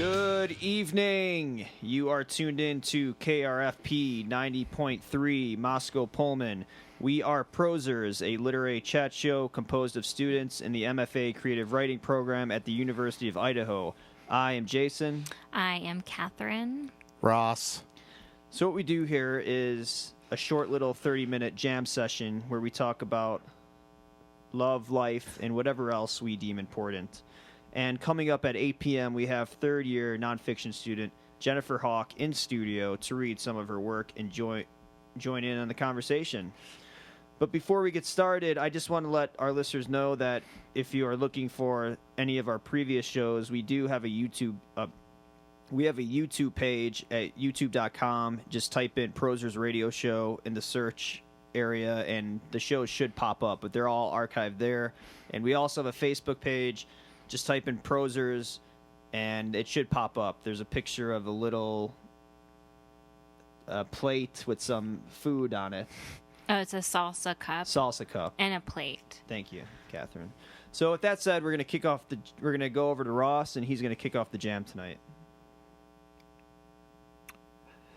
Good evening. You are tuned in to KRFP 90.3 Moscow Pullman. We are Prosers, a literary chat show composed of students in the MFA Creative Writing program at the University of Idaho. I am Jason. I am Catherine. Ross. So what we do here is a short little 30-minute jam session where we talk about love, life, and whatever else we deem important. And coming up at 8 p.m., we have third-year nonfiction student Jennifer Hawk in studio to read some of her work and join in on the conversation. But before we get started, I just want to let our listeners know that if you are looking for any of our previous shows, we do have a YouTube page at youtube.com. Just type in Prosers Radio Show in the search area, and the shows should pop up, but they're all archived there. And we also have a Facebook page. Just type in Prosers, and it should pop up. There's a picture of a little plate with some food on it. Oh, it's a salsa cup. Salsa cup. And a plate. Thank you, Catherine. So with that said, we're gonna go over to Ross, and he's gonna kick off the jam tonight.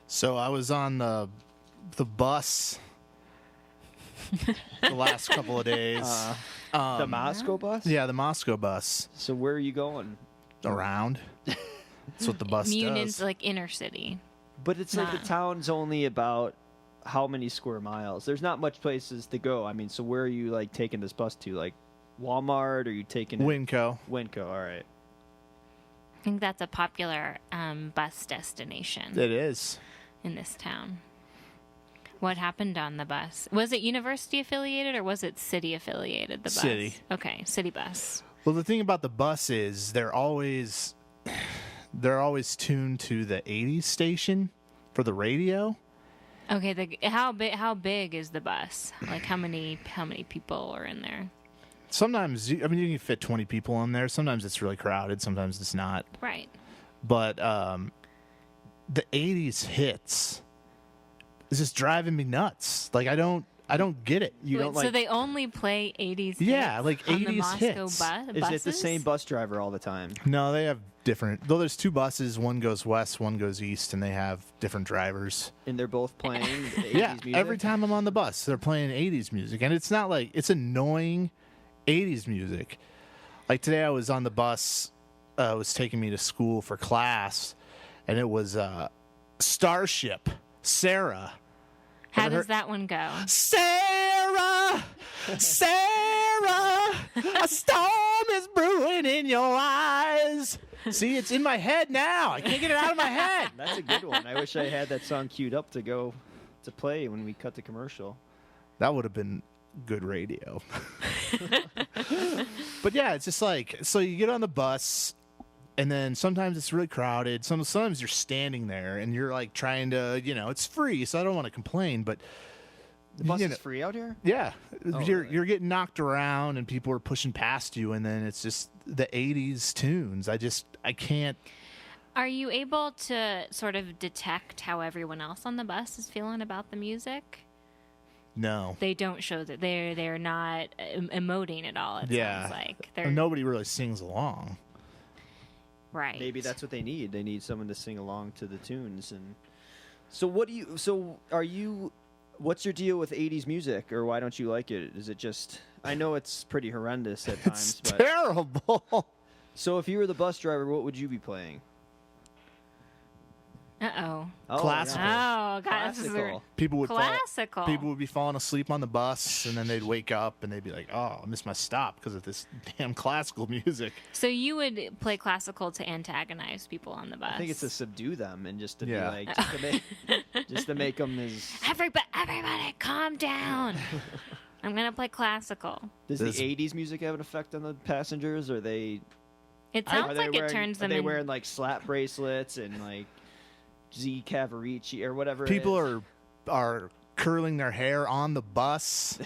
So I was on the bus the last couple of days. The Moscow bus? Yeah, the Moscow bus. So where are you going? Around. That's what the bus Union's does. like inner city. But it's like the town's only about how many square miles? There's not much places to go. I mean, so where are you like taking this bus to? Like Walmart? Or are you taking it? Winco. Winco, all right. I think that's a popular bus destination. It is. In this town. What happened on the bus? Was it university affiliated or was it city affiliated, the bus? City. Okay, city bus. Well, the thing about the bus is they're always tuned to the 80s station for the radio. Okay, how big is the bus? Like how many people are in there? Sometimes, you can fit 20 people in there. Sometimes it's really crowded. Sometimes it's not. Right. But the 80s hits is just driving me nuts. Like I don't get it. You don't like. So they only play 80s. Yeah, hits like on 80s the Moscow hits. Is it the same bus driver all the time? No, they have different. Though there's two buses, one goes west, one goes east, and they have different drivers. And they're both playing the 80s Yeah, music? every time I'm on the bus, they're playing 80s music, and it's not like it's annoying 80s music. Like today, I was on the bus. It was taking me to school for class, and it was Starship, Sarah. How does that one go? Sarah, Sarah, a storm is brewing in your eyes. See, it's in my head now. I can't get it out of my head. That's a good one. I wish I had that song queued up to play when we cut the commercial. That would have been good radio. But yeah, it's just like, so you get on the bus, and then sometimes it's really crowded. Sometimes you're standing there and you're like trying to, it's free, so I don't want to complain, but the bus is free out here? Yeah. Oh, you're getting knocked around and people are pushing past you, and then it's just the 80s tunes. I can't. Are you able to sort of detect how everyone else on the bus is feeling about the music? No. They don't show that they're not emoting at all. It sounds like nobody really sings along. Right. Maybe that's what they need. They need someone to sing along to the tunes. And so what's your deal with 80s music, or why don't you like it? Is it just, I know it's pretty horrendous at times, It's but terrible. So if you were the bus driver, what would you be playing? Uh-oh. Classical. Oh, God. Classical. People would Classical. People would be falling asleep on the bus, and then they'd wake up and they'd be like, "Oh, I missed my stop because of this damn classical music." So you would play classical to antagonize people on the bus? I think it's to subdue them and just to be Yeah. like, just to make them as. Everybody, calm down. I'm gonna play classical. Does the 80s music have an effect on the passengers, or they? It sounds like it turns them. Are they wearing like slap bracelets and like Z Cavarici or whatever? People are curling their hair on the bus.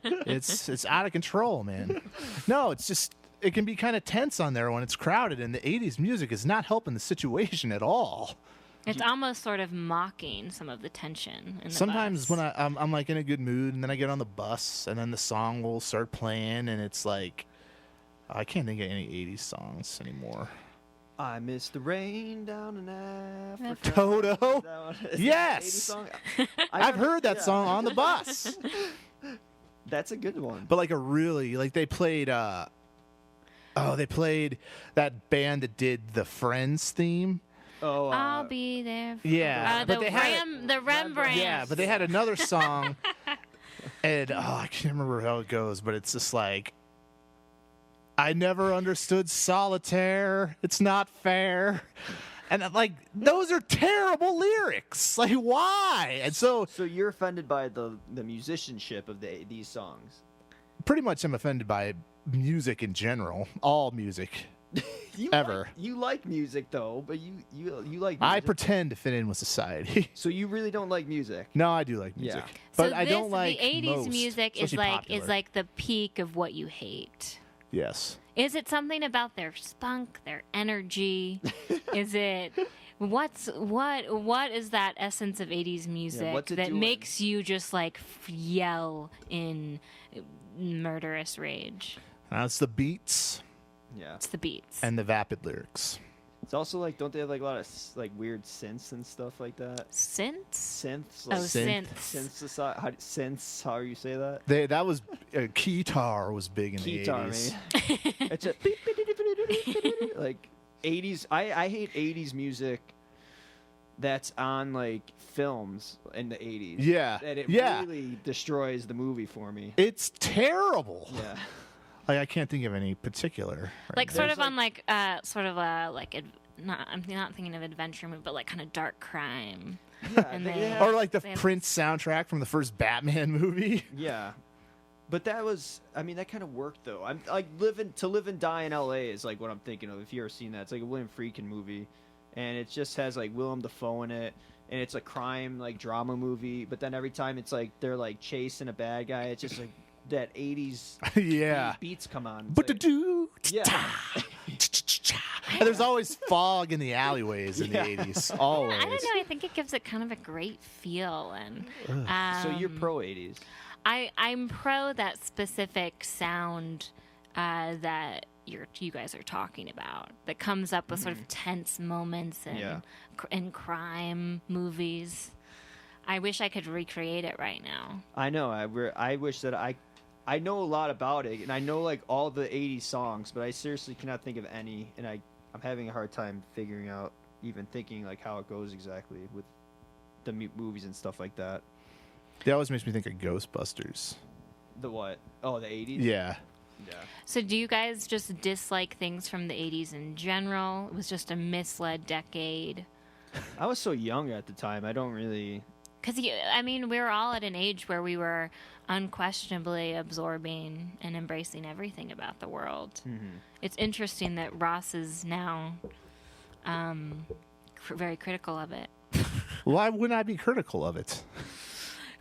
It's out of control, man. No, it's just, it can be kind of tense on there when it's crowded, and the 80s music is not helping the situation at all. It's almost sort of mocking some of the tension in the Sometimes bus. when I'm like in a good mood, and then I get on the bus, and then the song will start playing, and it's like, I can't think of any 80s songs anymore. I miss the rain down in Africa. Toto. Is that one- is that an Yes. 80s song? I've heard that song on the bus. That's a good one. But like a really they played they played that band that did the Friends theme. Oh, I'll be there. Yeah, but they had the Rembrandt. yeah, but they had another song, and I can't remember how it goes, but it's just like, I never understood solitaire. It's not fair. And like, those are terrible lyrics. Like, why? And so you're offended by the musicianship of these songs. pretty much I'm offended by music in general, all music. Ever. You like music though, but you like music. I pretend to fit in with society. So you really don't like music. No, I do like music, Yeah. but So I don't like the 80s most, music is especially like popular. the peak of what you hate. Yes. Is it something about their spunk, their energy? Is it what is that essence of 80s music what's it that doing? makes you just like yell in murderous rage? That's the beats Yeah. It's the beats. and the vapid lyrics. It's also like, don't they have like a lot of like weird synths and stuff like that? Synths? Synths. Oh, Like synths. Synths. How do you say that? That was keytar was big in Keytar, the 80s. man. It's a like 80s. I hate 80s music that's on like films in the 80s. Yeah. And it Yeah. really destroys the movie for me. It's terrible. Yeah. Like, I can't think of any particular. Right Like now. sort of on like I'm not thinking of adventure movie, but like kind of dark crime. Yeah. And they then- have- Or like the They have- Prince soundtrack from the first Batman movie. yeah. But that was, I mean, that kind of worked though. I'm like To Live and Die in L.A. is like what I'm thinking of. If you ever seen that, it's like a William Friedkin movie, and it just has like Willem Dafoe in it, and it's a crime like drama movie. But then every time it's like they're like chasing a bad guy, it's just like that 80s Yeah. beats come on. It's But like- do yeah. and there's always fog in the alleyways in Yeah. the 80s. I Always. don't know. I think it gives it kind of a great feel, and So you're pro 80s. I'm pro that specific sound that you guys are talking about that comes up with sort of tense moments and Yeah. in crime movies. I wish I could recreate it right now. I know. I wish that I know a lot about it, and I know like all the 80s songs, but I seriously cannot think of any, and I'm having a hard time figuring out, even thinking like how it goes exactly with the movies and stuff like that. That always makes me think of Ghostbusters. The what? Oh, the 80s? Yeah. Yeah. So do you guys just dislike things from the 80s in general? It was just a misled decade. I was so young at the time. I don't really. Because, I mean, we were all at an age where we were unquestionably absorbing and embracing everything about the world. Mm-hmm. It's interesting that Ross is now very critical of it. Why wouldn't I be critical of it?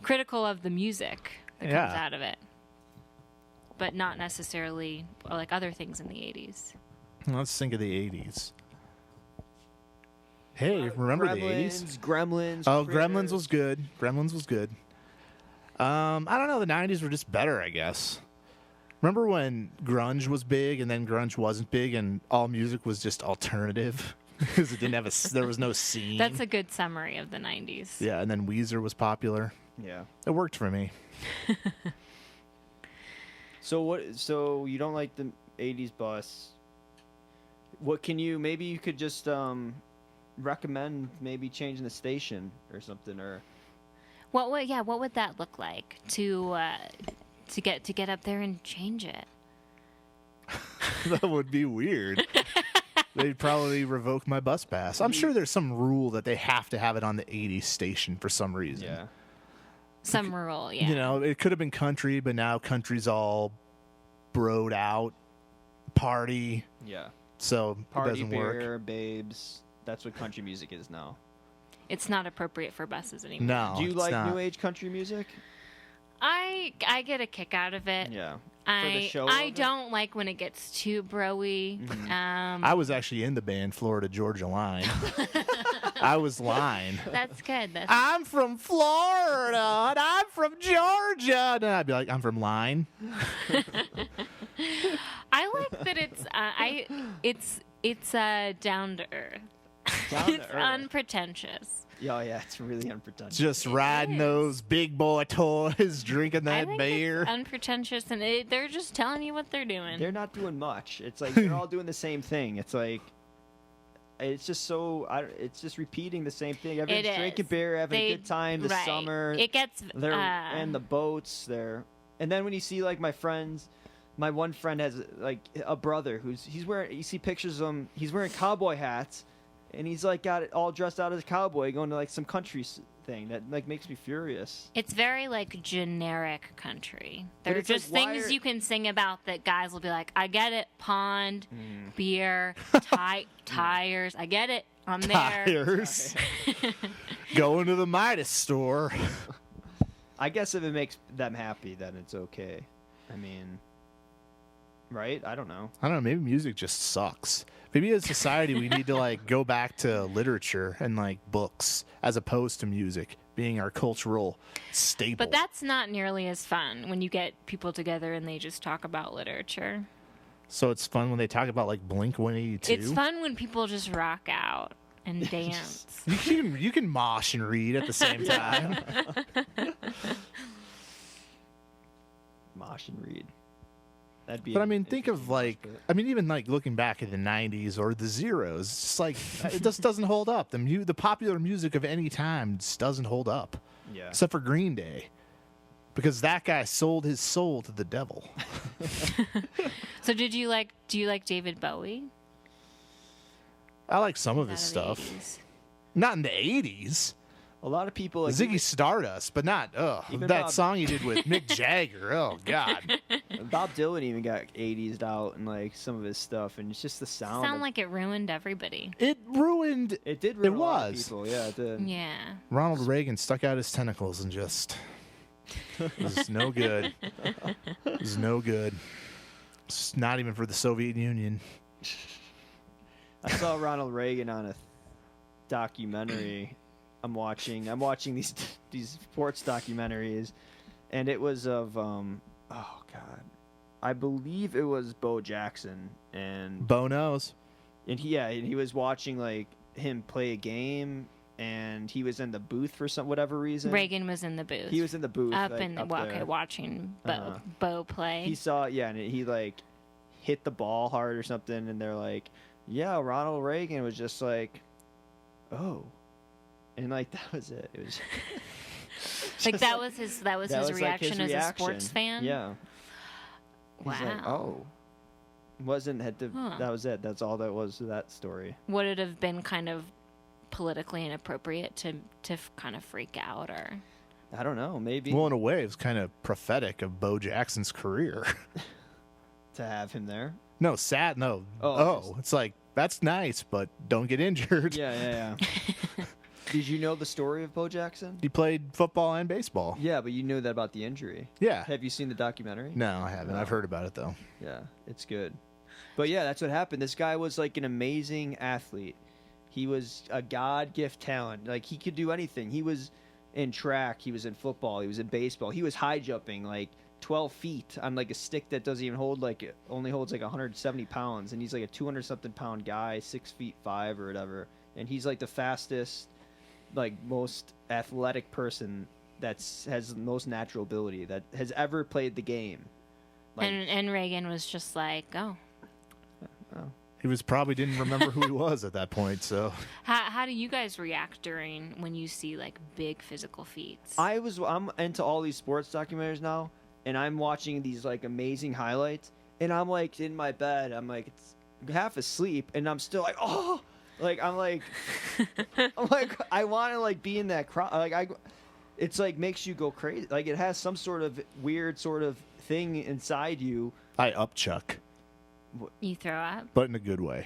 Critical of the music that Yeah. comes out of it. But not necessarily like other things in the 80s. Let's think of the 80s. Hey, remember the 80s? Gremlins. Oh, Critters. Gremlins was good. Gremlins was good. I don't know. The 90s were just better, I guess. Remember when grunge was big and then grunge wasn't big and all music was just alternative because it didn't have there was no scene. That's a good summary of the 90s. Yeah, and then Weezer was popular. Yeah. It worked for me. So what? So you don't like the 80s bus? What can you? Maybe you could just recommend maybe changing the station or something, or What would that look like to get up there and change it? That would be weird. They'd probably revoke my bus pass. I'm sure there's some rule that they have to have it on the 80s station for some reason. yeah. Some rule, yeah. You know, it could have been country, but now country's all broed out, party, Yeah. so it Party doesn't work. beer, babes. That's what country music is now. It's not appropriate for buses anymore. No, Do you it's like not. new age country music? I get a kick out of it. Yeah. I show I of it? don't like when it gets too broy. I was actually in the band Florida Georgia Line. I was lying. That's good. That's I'm from Florida and I'm from Georgia. And I'd be like, I'm from Line. I like that it's It's down to earth. Down It's to earth. unpretentious. Yeah, it's really unpretentious. Just riding is. those big boy toys, drinking I that think beer. it's unpretentious, and they're just telling you what they're doing. They're not doing much. It's like they're all doing the same thing. It's like it's just so. It's just repeating the same thing. Everyone's It drinking is. beer, having a good time this right. summer. It gets They're and the boats. They're and then when you see like my friends, my one friend has like a brother he's wearing. You see pictures of him. He's wearing cowboy hats, and he's like got it all dressed out as a cowboy, going to like some country thing that like makes me furious. It's very like generic country. But They're it's like, just why things are- you can sing about that guys will be like, I get it, pond, beer, tires, I get it, I'm there. Tires. Going to the Midas store. I guess if it makes them happy, then it's okay. I mean, right? I don't know. I don't know. Maybe music just sucks. Maybe as a society, we need to like go back to literature and like books as opposed to music being our cultural staple. But that's not nearly as fun when you get people together and they just talk about literature. So it's fun when they talk about like Blink 182. It's fun when people just rock out and dance. You can mosh and read at the same time. Mosh and read. That'd be. But I mean, think of like, I mean, even like looking back at the '90s or the Zeros, it's just like it just doesn't hold up. The popular music of any time just doesn't hold up, yeah. except for Green Day, because that guy sold his soul to the devil. So do you like David Bowie? I like some of Out his the stuff. 80s? Not in the '80s. A lot of people like Ziggy Stardust, but not Even that Bob- song he did with Mick Jagger. Oh God, Bob Dylan even got 80s out and like some of his stuff, and it's just the sound. Sound like it ruined everybody. it ruined. it did. Ruin it a lot of was. people. Yeah, it did. Yeah. Ronald Reagan stuck out his tentacles and just it was no good. It was no good. It's not even for the Soviet Union. I saw Ronald Reagan on a documentary. I'm watching these sports documentaries, and it was of oh God, I believe it was Bo Jackson, and Bo knows. he was watching like him play a game, and he was in the booth for whatever reason. Reagan was in the booth. He was in the booth up like, and up okay, there. watching Uh-huh. Bo play. He saw and he like hit the ball hard or something, and they're like, yeah, Ronald Reagan was just like, oh. And like that was it. It was like just that was his like his reaction as a sports reaction. fan. Yeah. Wow. He's like, oh. Wasn't had to, Huh. that was it. That's all that was to that story. Would it have been kind of politically inappropriate to kind of freak out or? I don't know. Maybe Well, in a way, it was kind of prophetic of Bo Jackson's career. to have him there. No, sad. No. Oh, It's like that's nice, but don't get injured. Yeah. Did you know the story of Bo Jackson? He played football and baseball. Yeah, but you knew that about the injury. Yeah. Have you seen the documentary? No, I haven't. No. I've heard about it though. Yeah, it's good. But yeah, that's what happened. This guy was like an amazing athlete. He was a God gift talent. Like he could do anything. He was in track. He was in football. He was in baseball. He was high jumping like 12 feet on like a stick that doesn't even hold like only holds like 170 pounds. And he's like a 200 something pound guy, 6'5" or whatever. And he's like the fastest, like most athletic person has the most natural ability that has ever played the game. Like, and Reagan was just like, oh. He was probably didn't remember who he was at that point. So How do you guys react when you see like big physical feats? I'm into all these sports documentaries now, and I'm watching these like amazing highlights, and I'm like in my bed, I'm like it's half asleep, and I'm still like, oh, like I'm like I want to like be in that crowd, it's like makes you go crazy, like it has some sort of weird sort of thing inside you. I upchuck, You throw up? but in a good way.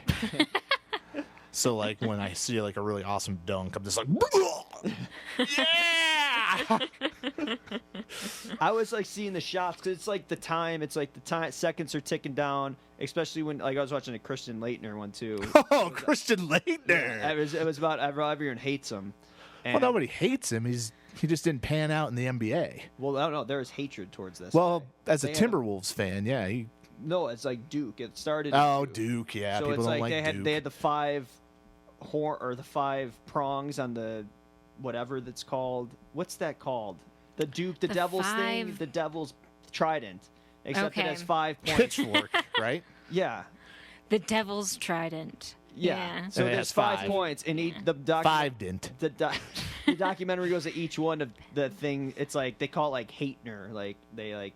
So like when I see like a really awesome dunk, I'm just like, yeah. I was like seeing the shots because it's like the time seconds are ticking down, especially when like I was watching a Christian Leitner one too. Oh, Christian Leitner. It was about everyone hates him. Well, nobody hates him. He just didn't pan out in the NBA. Well, I don't know. There is hatred towards this. Well, guy. as a They- Timberwolves fan, yeah, he No, it's like Duke. It started. Oh, Duke. Yeah, So people it's don't like like Duke. they had the 5 the 5 prongs on the whatever that's called. What's that called? The Duke, the devil's thing, 5 the devil's trident. Except it Okay. has 5 points. Pitchfork, right? Yeah. The Devil's Trident. Yeah. So And it there's has 5 5. points, and the 5 didn't. the documentary goes to each one of the thing. It's like they call it like Hatener, like they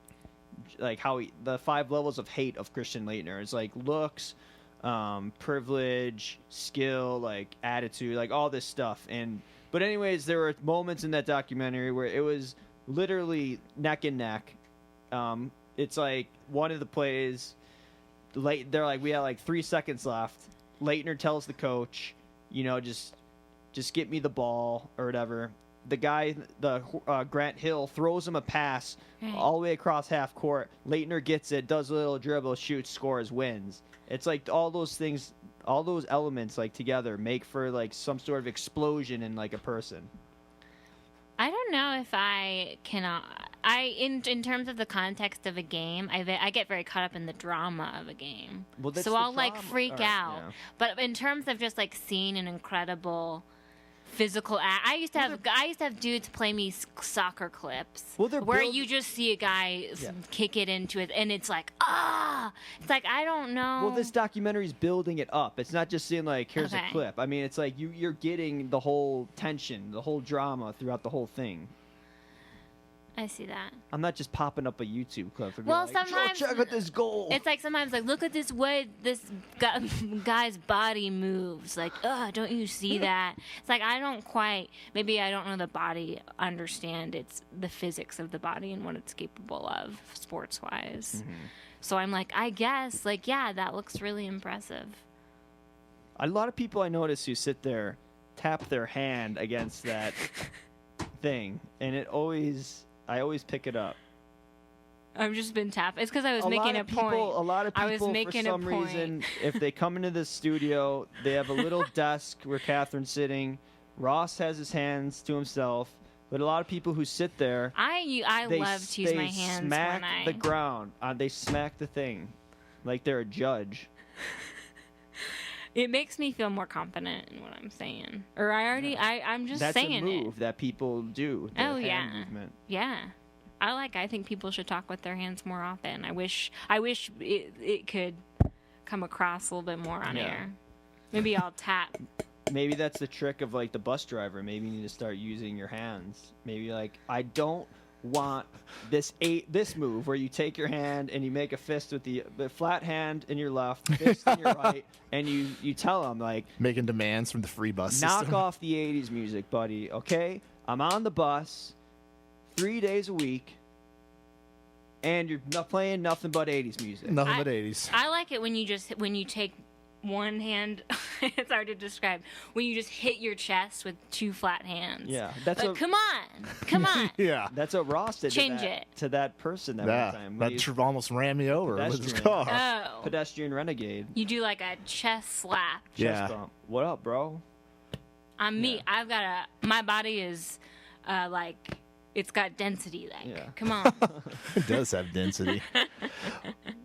like how the 5 levels of hate of Christian Leitner. It's like looks, privilege, skill, like attitude, like all this stuff. But anyways, there were moments in that documentary where it was literally neck and neck. It's like one of the plays. They're like, we had like 3 seconds left. Leitner tells the coach, just get me the ball or whatever. The guy, Grant Hill, throws him a pass all the way across half court. Leitner gets it, does a little dribble, shoots, scores, wins. It's like all those things, all those elements like together make for like some sort of explosion in like a person. I don't know if I cannot. In terms of the context of a game, I get very caught up in the drama of a game. Well, that's so the I'll like drama. freak All right, out. yeah. But in terms of just like seeing an incredible physical act, I used to have dudes play me soccer clips Well, they're where build- you just see a guy Yeah. kick it into it, and it's like it's like I don't know. Well, this documentary's building it up. It's not just saying like, here's Okay. a clip. I mean, it's like you're getting the whole tension, the whole drama throughout the whole thing. I see that. I'm not just popping up a YouTube clip. And Well, being like, sometimes- check out this goal. It's like sometimes like look at this way this guy's body moves. Like, don't you see that? It's like I don't quite. Maybe I don't know the body. Understand it's the physics of the body and what it's capable of sports wise. Mm-hmm. So I'm like, I guess like yeah, that looks really impressive. A lot of people I notice who sit there, tap their hand against that thing, and I always pick it up. I've just been tapped. It's because I was A making lot a of people, point. A lot of I was people, for making a some point. reason, if they come into the studio, they have a little desk where Catherine's sitting. Ross has his hands to himself. But a lot of people who sit there, I they, love to use they my hands smack when I the ground. They smack the thing like they're a judge. It makes me feel more confident in what I'm saying. Or I'm just That's saying a it. move that people do. The Oh, hand yeah. movement. Yeah. I think people should talk with their hands more often. I wish it could come across a little bit more on Yeah. air. Maybe I'll tap. Maybe that's the trick of like the bus driver. Maybe you need to start using your hands. Maybe like, I don't want this move where you take your hand and you make a fist with the flat hand in your left, fist in your right, and you tell them like, Making demands from the free bus knock system. off the 80s music, buddy, okay? I'm on the bus 3 days a week, and you're not playing nothing but 80s music. Nothing but 80s. I like it when you take one hand. It's hard to describe. When you just hit your chest with 2 flat hands. Yeah, that's Like, come on. Yeah. That's what Ross did Change to it. to that person that Yeah. one time. That almost ran me over with his Pedestrian. car. Oh. Pedestrian renegade. You do like a chest slap. Yeah. Chest bump. What up, bro? I'm me. Yeah. I've got my body is like it's got density. Like, Yeah. come on. It does have density.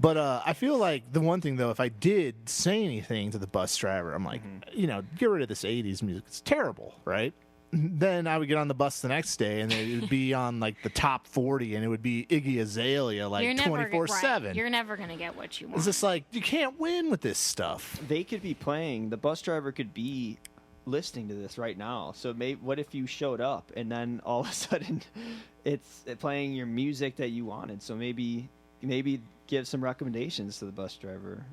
But I feel like the one thing, though, if I did say anything to the bus driver, I'm like, get rid of this 80s music. It's terrible, right? Then I would get on the bus the next day, and it would be on, like, the top 40, and it would be Iggy Azalea, like, 24/7. Right. You're never going to get what you want. It's just like, you can't win with this stuff. They could be playing. The bus driver could be listening to this right now. So what if you showed up and then all of a sudden it's playing your music that you wanted? So maybe give some recommendations to the bus driver.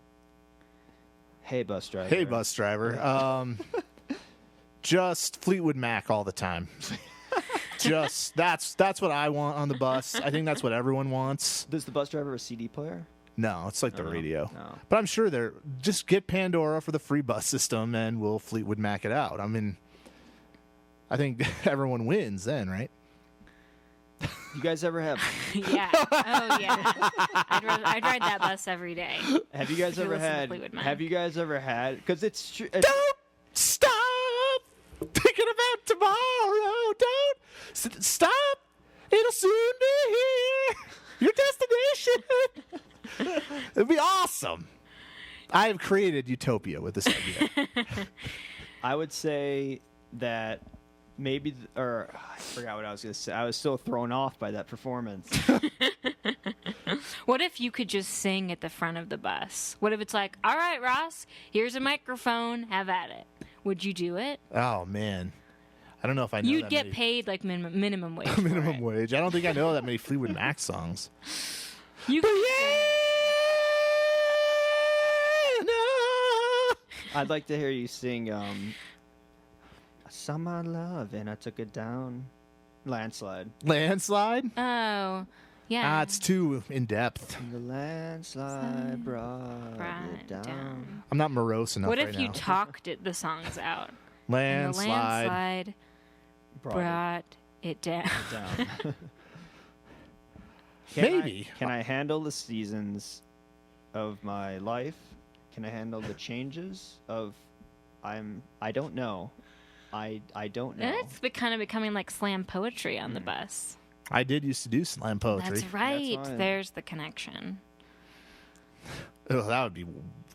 Hey, bus driver. Hey, bus driver. Just Fleetwood Mac all the time. Just that's what I want on the bus. I think that's what everyone wants. Does the bus driver have a CD player? No, it's like the No, radio. no. But I'm sure they're just get Pandora for the free bus system, and we'll Fleetwood Mac it out. I mean, I think everyone wins then, right? You guys ever have? Yeah. Oh yeah. I'd ride that bus every day. Have you guys If you ever listen to had? Fleetwood Mac. Have you guys ever had? Because it's true. Don't stop thinking about tomorrow. Don't stop. It'll soon be here. Your destination. It'd be awesome. I have created utopia with this idea. I would say that maybe, I forgot what I was going to say. I was so thrown off by that performance. What if you could just sing at the front of the bus? What if it's like, all right, Ross, here's a microphone, have at it. Would you do it? Oh, man. I don't know if I know You'd that get many. paid like minimum wage. for Minimum it. wage. I don't think I know that many Fleetwood Mac songs. You I'd like to hear you sing I saw my love and I took it down. Landslide. Landslide? Oh, yeah. It's too in depth. The landslide brought it down. I'm not morose enough What right if you now. talked the songs out? Landslide. The landslide Brought brought it down. it down. Maybe. Can I handle the seasons of my life? Can I handle the changes of I don't know. I don't know. It's kind of becoming like slam poetry on the bus. I did used to do slam poetry. That's right. That's fine. There's the connection. Oh, that would be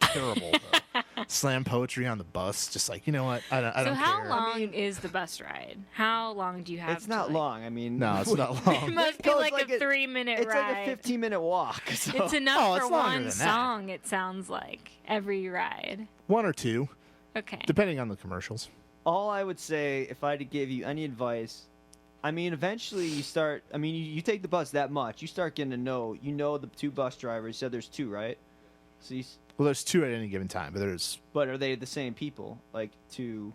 terrible. though. Slam poetry on the bus. Just like, you know what? I don't So care. how long is the bus ride? How long do you have? It's not to, like- long. I mean, No, it's not It long. must be goes like, like a a- 3-minute It's ride. like a 15-minute walk. So. It's enough Oh, for it's longer one than that. song. It sounds like every ride. One or two, Okay. depending on the commercials. All I would say, if I had to give you any advice, I mean, eventually you start. I mean, you take the bus that much, you start getting to know. You know the two bus drivers. You said there's two, right? So Well, there's two at any given time, but there's but are they the same people? Like two.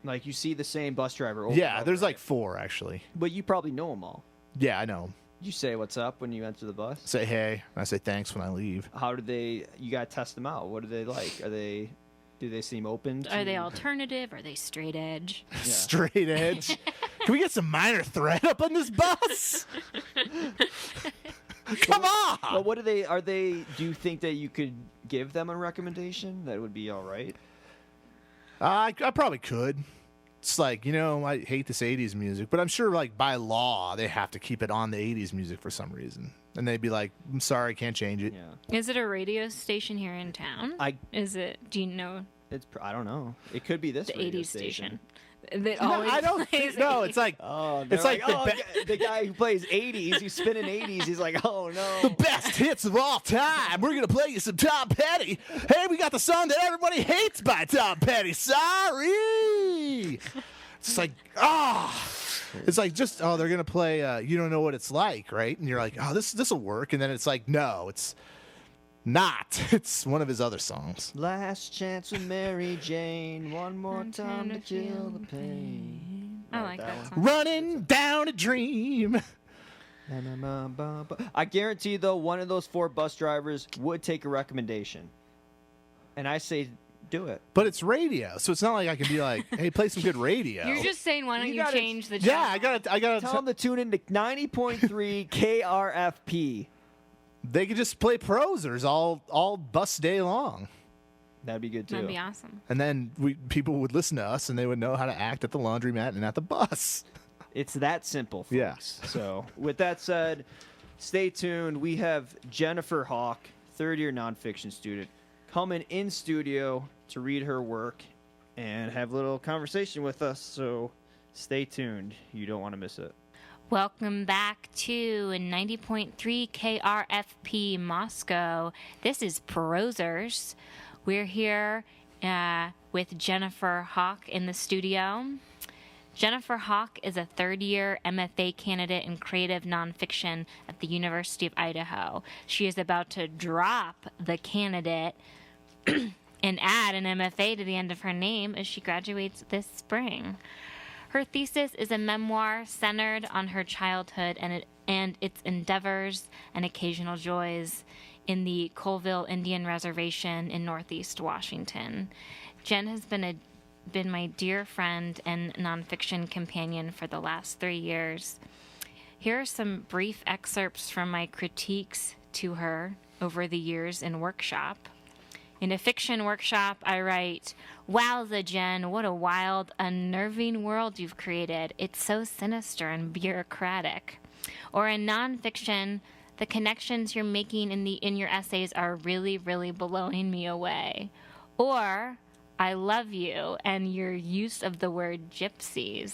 Like you see the same bus driver. Over yeah, and there's over, like four actually. But you probably know them all. Yeah, I know. You say what's up when you enter the bus. Say hey, and I say thanks when I leave. How do they? You gotta test them out. What are they like? Do they seem open? Are to- they alternative? Are they straight edge? Yeah. Straight edge. Can we get some minor threat up on this bus? Come on. But what are they? Are they? Do you think that you could give them a recommendation that would be all right? I probably could. It's like, I hate this 80s music, but I'm sure like by law they have to keep it on the 80s music for some reason. And they'd be like, I'm sorry, can't change it. Yeah. Is it a radio station here in town? Is it? Do you know I don't know. It could be this the radio 80s station? That No, always I don't plays think, no, 80s. it's like Oh, It's like the the guy who plays 80s, he's spinning 80s. He's like, oh the no. best hits of all time. We're going to play you some Tom Petty. Hey, we got the song that everybody hates by Tom Petty. Sorry. It's like, it's like just, they're going to play You Don't Know What It's Like, right? And you're like, this will work. And then it's like, no, it's not. It's one of his other songs. Last chance with Mary Jane. One more time to kill the pain. I like that one. song. Running down a dream. I guarantee, though, one of those four bus drivers would take a recommendation. And I say, do it. But it's radio, so it's not like I can be like, hey, play some good radio. You're just saying, why don't You you, gotta- change the yeah, channel? I gotta Tell them to tune in to 90.3 KRFP. They could just play prosers all bus day long. That'd be good, too. That'd be awesome. And then people would listen to us, and they would know how to act at the laundromat and at the bus. It's that simple, folks. Yeah. So, with that said, stay tuned. We have Jennifer Hawk, third-year nonfiction student, coming in studio to read her work and have a little conversation with us. So, stay tuned. You don't want to miss it. Welcome back to 90.3 KRFP Moscow. This is Prosers. We're here with Jennifer Hawk in the studio. Jennifer Hawk is a third-year MFA candidate in Creative Nonfiction at the University of Idaho. She is about to drop the candidate and add an MFA to the end of her name as she graduates this spring. Her thesis is a memoir centered on her childhood and its endeavors and occasional joys in the Colville Indian Reservation in Northeast Washington. Jen has been my dear friend and nonfiction companion for the last 3 years. Here are some brief excerpts from my critiques to her over the years in workshop. In a fiction workshop, I write, "Wowza, Jen, what a wild, unnerving world you've created. It's so sinister and bureaucratic." Or in nonfiction, The connections you're making in your essays are really, really blowing me away. Or, I love you, and your use of the word gypsies.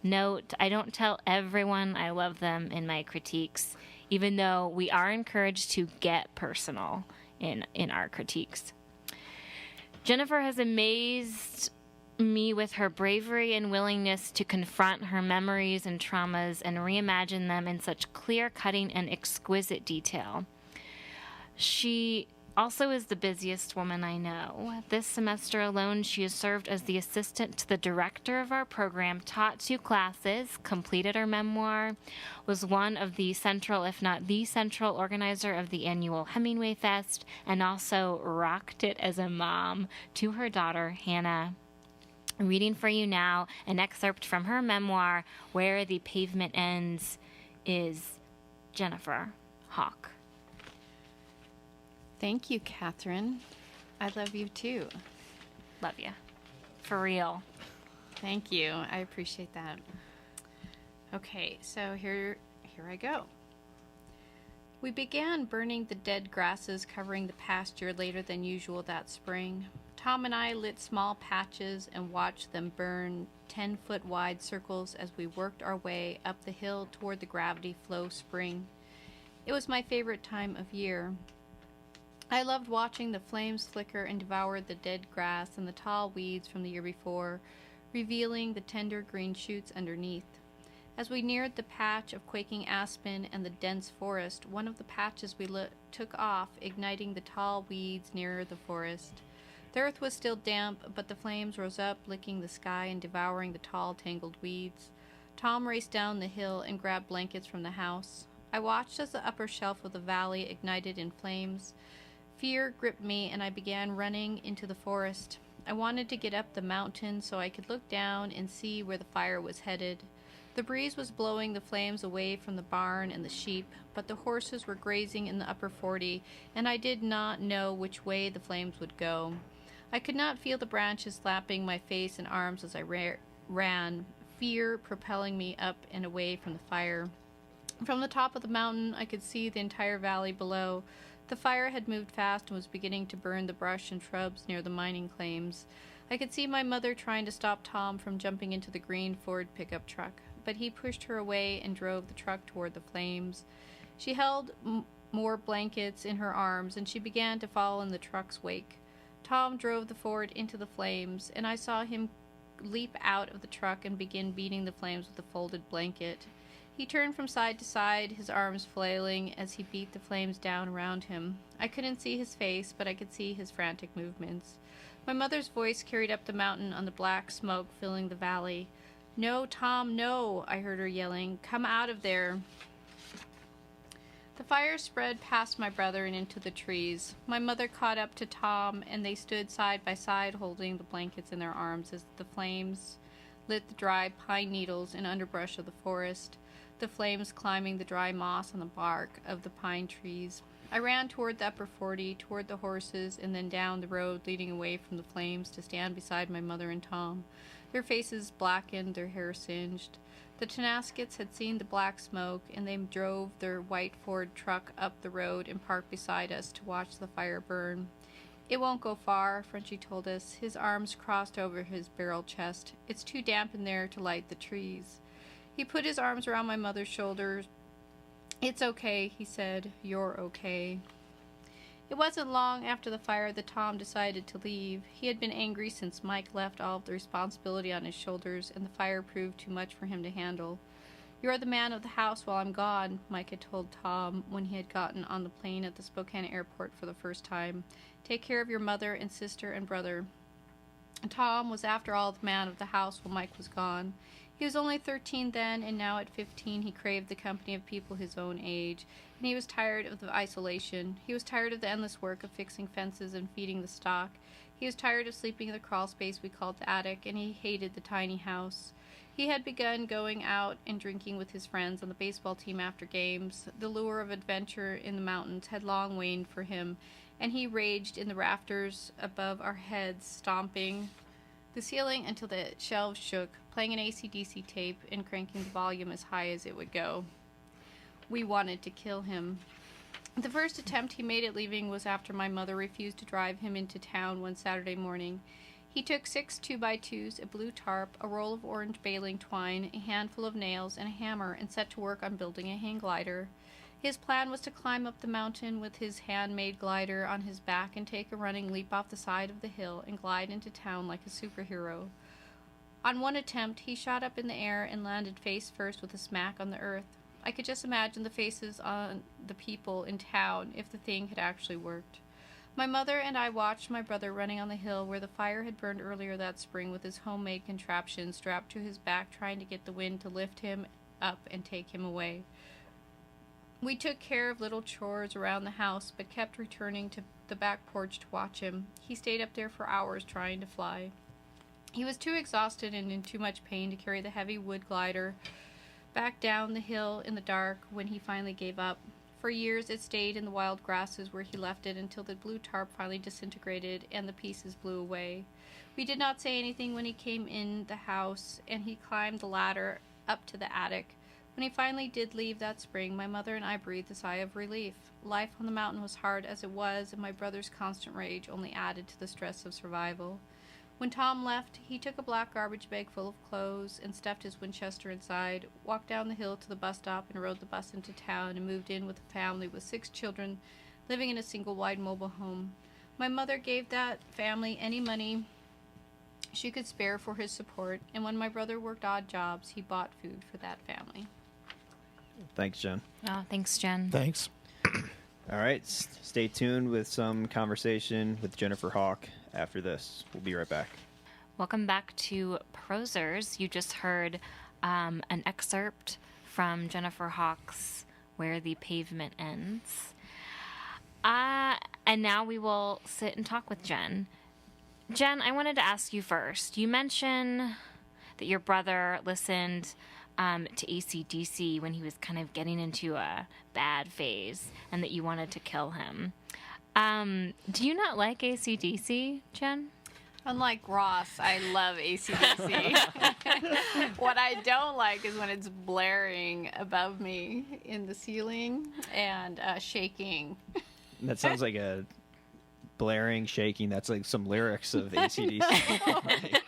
Note, I don't tell everyone I love them in my critiques, even though we are encouraged to get personal in our critiques. Jennifer has amazed me with her bravery and willingness to confront her memories and traumas and reimagine them in such clear-cutting and exquisite detail. She also is the busiest woman I know. This semester alone, she has served as the assistant to the director of our program, taught 2 classes, completed her memoir, was one of the central, if not the central organizer of the annual Hemingway Fest, and also rocked it as a mom to her daughter, Hannah. I'm reading for you now an excerpt from her memoir, Where the Pavement Ends, is Jennifer Hawk. Thank you, Catherine. I love you too. Love you. For real. Thank you. I appreciate that. Okay, so here I go. We began burning the dead grasses covering the pasture later than usual that spring. Tom and I lit small patches and watched them burn 10-foot wide circles as we worked our way up the hill toward the gravity flow spring. It was my favorite time of year. I loved watching the flames flicker and devour the dead grass and the tall weeds from the year before, revealing the tender green shoots underneath. As we neared the patch of quaking aspen and the dense forest, one of the patches we took off, igniting the tall weeds nearer the forest. The earth was still damp, but the flames rose up, licking the sky and devouring the tall, tangled weeds. Tom raced down the hill and grabbed blankets from the house. I watched as the upper shelf of the valley ignited in flames. Fear gripped me, and I began running into the forest. I wanted to get up the mountain so I could look down and see where the fire was headed. The breeze was blowing the flames away from the barn and the sheep, but the horses were grazing in the upper 40, and I did not know which way the flames would go. I could not feel the branches slapping my face and arms as I ran, fear propelling me up and away from the fire. From the top of the mountain, I could see the entire valley below. The fire had moved fast and was beginning to burn the brush and shrubs near the mining claims. I could see my mother trying to stop Tom from jumping into the green Ford pickup truck, but he pushed her away and drove the truck toward the flames. She held more blankets in her arms, and she began to follow in the truck's wake. Tom drove the Ford into the flames, and I saw him leap out of the truck and begin beating the flames with a folded blanket. He turned from side to side, his arms flailing as he beat the flames down around him. I couldn't see his face, but I could see his frantic movements. My mother's voice carried up the mountain on the black smoke filling the valley. "No, Tom, no," I heard her yelling. "Come out of there." The fire spread past my brother and into the trees. My mother caught up to Tom, and they stood side by side holding the blankets in their arms as the flames lit the dry pine needles and underbrush of the forest, the flames climbing the dry moss on the bark of the pine trees. I ran toward the upper 40, toward the horses, and then down the road leading away from the flames to stand beside my mother and Tom. Their faces blackened, their hair singed. The Tenaskets had seen the black smoke, and they drove their white Ford truck up the road and parked beside us to watch the fire burn. "It won't go far," Frenchie told us, his arms crossed over his barrel chest. "It's too damp in there to light the trees." He put his arms around my mother's shoulders. "It's okay," he said. "You're okay." It wasn't long after the fire that Tom decided to leave. He had been angry since Mike left all of the responsibility on his shoulders, and the fire proved too much for him to handle. "You're the man of the house while I'm gone," Mike had told Tom when he had gotten on the plane at the Spokane airport for the first time. "Take care of your mother and sister and brother." Tom was, after all, the man of the house while Mike was gone. He was only 13 then, and now at 15 he craved the company of people his own age, and he was tired of the isolation. He was tired of the endless work of fixing fences and feeding the stock. He was tired of sleeping in the crawl space we called the attic, and he hated the tiny house. He had begun going out and drinking with his friends on the baseball team after games. The lure of adventure in the mountains had long waned for him, and he raged in the rafters above our heads, stomping the ceiling until the shelves shook, playing an AC/DC tape and cranking the volume as high as it would go. We wanted to kill him. The first attempt he made at leaving was after my mother refused to drive him into town one Saturday morning. He took 6 2x2s, a blue tarp, a roll of orange baling twine, a handful of nails, and a hammer, and set to work on building a hang glider. His plan was to climb up the mountain with his handmade glider on his back and take a running leap off the side of the hill and glide into town like a superhero. On one attempt, he shot up in the air and landed face first with a smack on the earth. I could just imagine the faces on the people in town if the thing had actually worked. My mother and I watched my brother running on the hill where the fire had burned earlier that spring with his homemade contraption strapped to his back, trying to get the wind to lift him up and take him away. We took care of little chores around the house, but kept returning to the back porch to watch him. He stayed up there for hours trying to fly. He was too exhausted and in too much pain to carry the heavy wood glider back down the hill in the dark when he finally gave up. For years it stayed in the wild grasses where he left it until the blue tarp finally disintegrated and the pieces blew away. We did not say anything when he came in the house, and he climbed the ladder up to the attic. When he finally did leave that spring, my mother and I breathed a sigh of relief. Life on the mountain was hard as it was, and my brother's constant rage only added to the stress of survival. When Tom left, he took a black garbage bag full of clothes and stuffed his Winchester inside, walked down the hill to the bus stop and rode the bus into town, and moved in with a family with 6 children living in a single wide mobile home. My mother gave that family any money she could spare for his support, and when my brother worked odd jobs, he bought food for that family. Thanks, Jen. Oh, thanks, Jen. Thanks. All right, stay tuned with some conversation with Jennifer Hawk after this. We'll be right back. Welcome back to Prosers. You just heard an excerpt from Jennifer Hawk's Where the Pavement Ends. And now we will sit and talk with Jen. Jen, I wanted to ask you first. You mentioned that your brother listened to AC/DC when he was kind of getting into a bad phase and that you wanted to kill him. Do you not like AC/DC, Jen? Unlike Ross, I love AC/DC. What I don't like is when it's blaring above me in the ceiling and shaking. That sounds like a blaring, shaking. That's like some lyrics of AC/DC.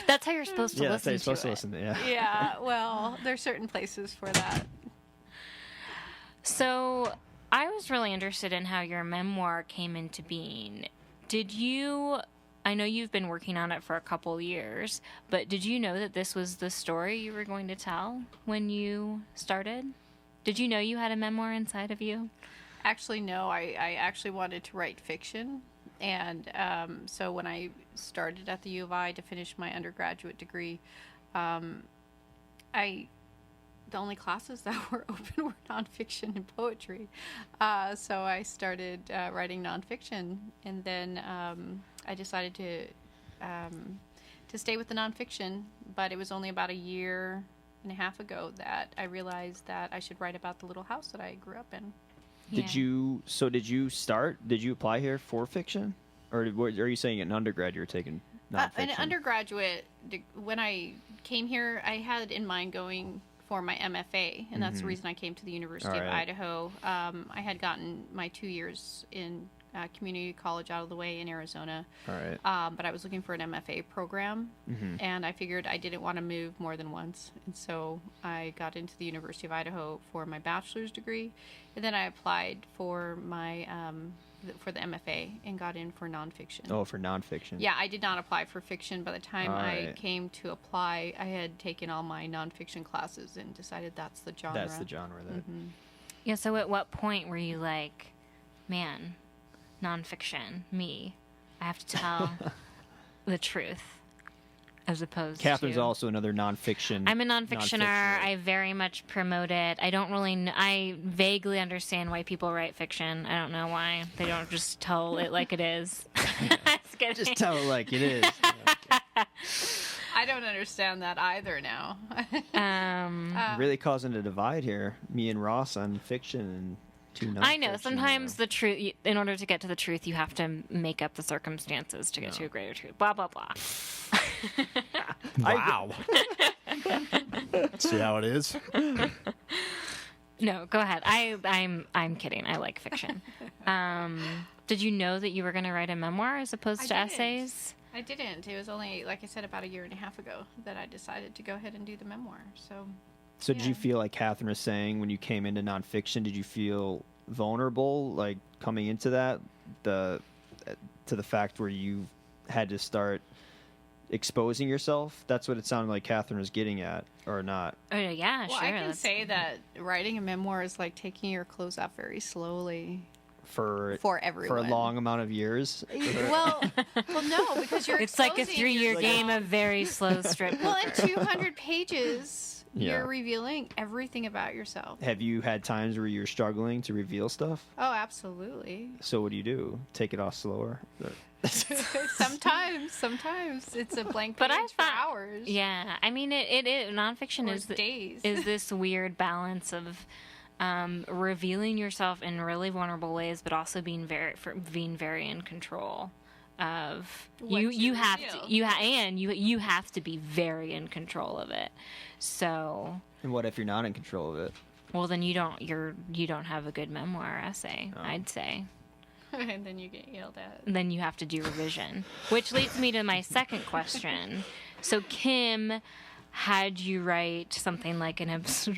That's how you're supposed to Yeah, listen that's how you're supposed to it. listen to it. Yeah. Yeah, well, there's certain places for that. So I was really interested in how your memoir came into being. I know you've been working on it for a couple years, but did you know that this was the story you were going to tell when you started? Did you know you had a memoir inside of you? Actually, no. I actually wanted to write fiction. And so when I started at the U of I to finish my undergraduate degree, the only classes that were open were nonfiction and poetry. So I started writing nonfiction, and then I decided to stay with the nonfiction. But it was only about a year and a half ago that I realized that I should write about the little house that I grew up in. Did you apply here for fiction? Or are you saying in undergrad you were taking nonfiction? An undergraduate, when I came here, I had in mind going for my MFA, and that's the reason I came to the University of Idaho. I had gotten my 2 years in community college out of the way in Arizona. All right. But I was looking for an MFA program, and I figured I didn't want to move more than once. And so I got into the University of Idaho for my bachelor's degree, and then I applied for my for the MFA and got in for nonfiction. Oh, for nonfiction. Yeah, I did not apply for fiction. By the time All I right. came to apply, I had taken all my nonfiction classes and decided that's the genre. That's the genre. Yeah, so at what point were you like, man, nonfiction, me, I have to tell the truth, as opposed Catherine's to... also another nonfiction. I'm a nonfictioner. I very much promote it. I don't really... I vaguely understand why people write fiction. I don't know why. They don't just tell it like it is. Just tell it like it is. I don't understand that either now. Really causing a divide here. Me and Ross on fiction and two nonfiction. I know. Sometimes the truth... In order to get to the truth, you have to make up the circumstances to get to a greater truth. Blah, blah, blah. Wow. See how it is? No, go ahead. I'm kidding. I like fiction. Did you know that you were going to write a memoir as opposed to essays? I didn't. It was only, like I said, about a year and a half ago that I decided to go ahead and do the memoir. So did you feel like Catherine was saying when you came into nonfiction? Did you feel vulnerable, like coming into that, to the fact where you had to start exposing yourself? That's what it sounded like Catherine was getting at, or not? Oh yeah, well, sure. I can say that writing a memoir is like taking your clothes off very slowly. For everyone. For a long amount of years? well, no, because you're It's like a 3-year yourself. game of very slow strip Well, poker. in 200 pages, Yeah. you're revealing everything about yourself. Have you had times where you're struggling to reveal stuff? Oh, absolutely. So what do? Take it off slower? Sometimes it's a blank page But I for thought, hours. yeah, I mean, it nonfiction Or is days. is this weird balance of revealing yourself in really vulnerable ways, but also being very in control of What you. to You have reveal. to you have to be very in control of it. So, And what if you're not in control of it? well, then you don't have a good memoir essay. Oh. I'd say. And then you get yelled at. Then you have to do revision, which leads me to my second question. So, Kim, had you write something like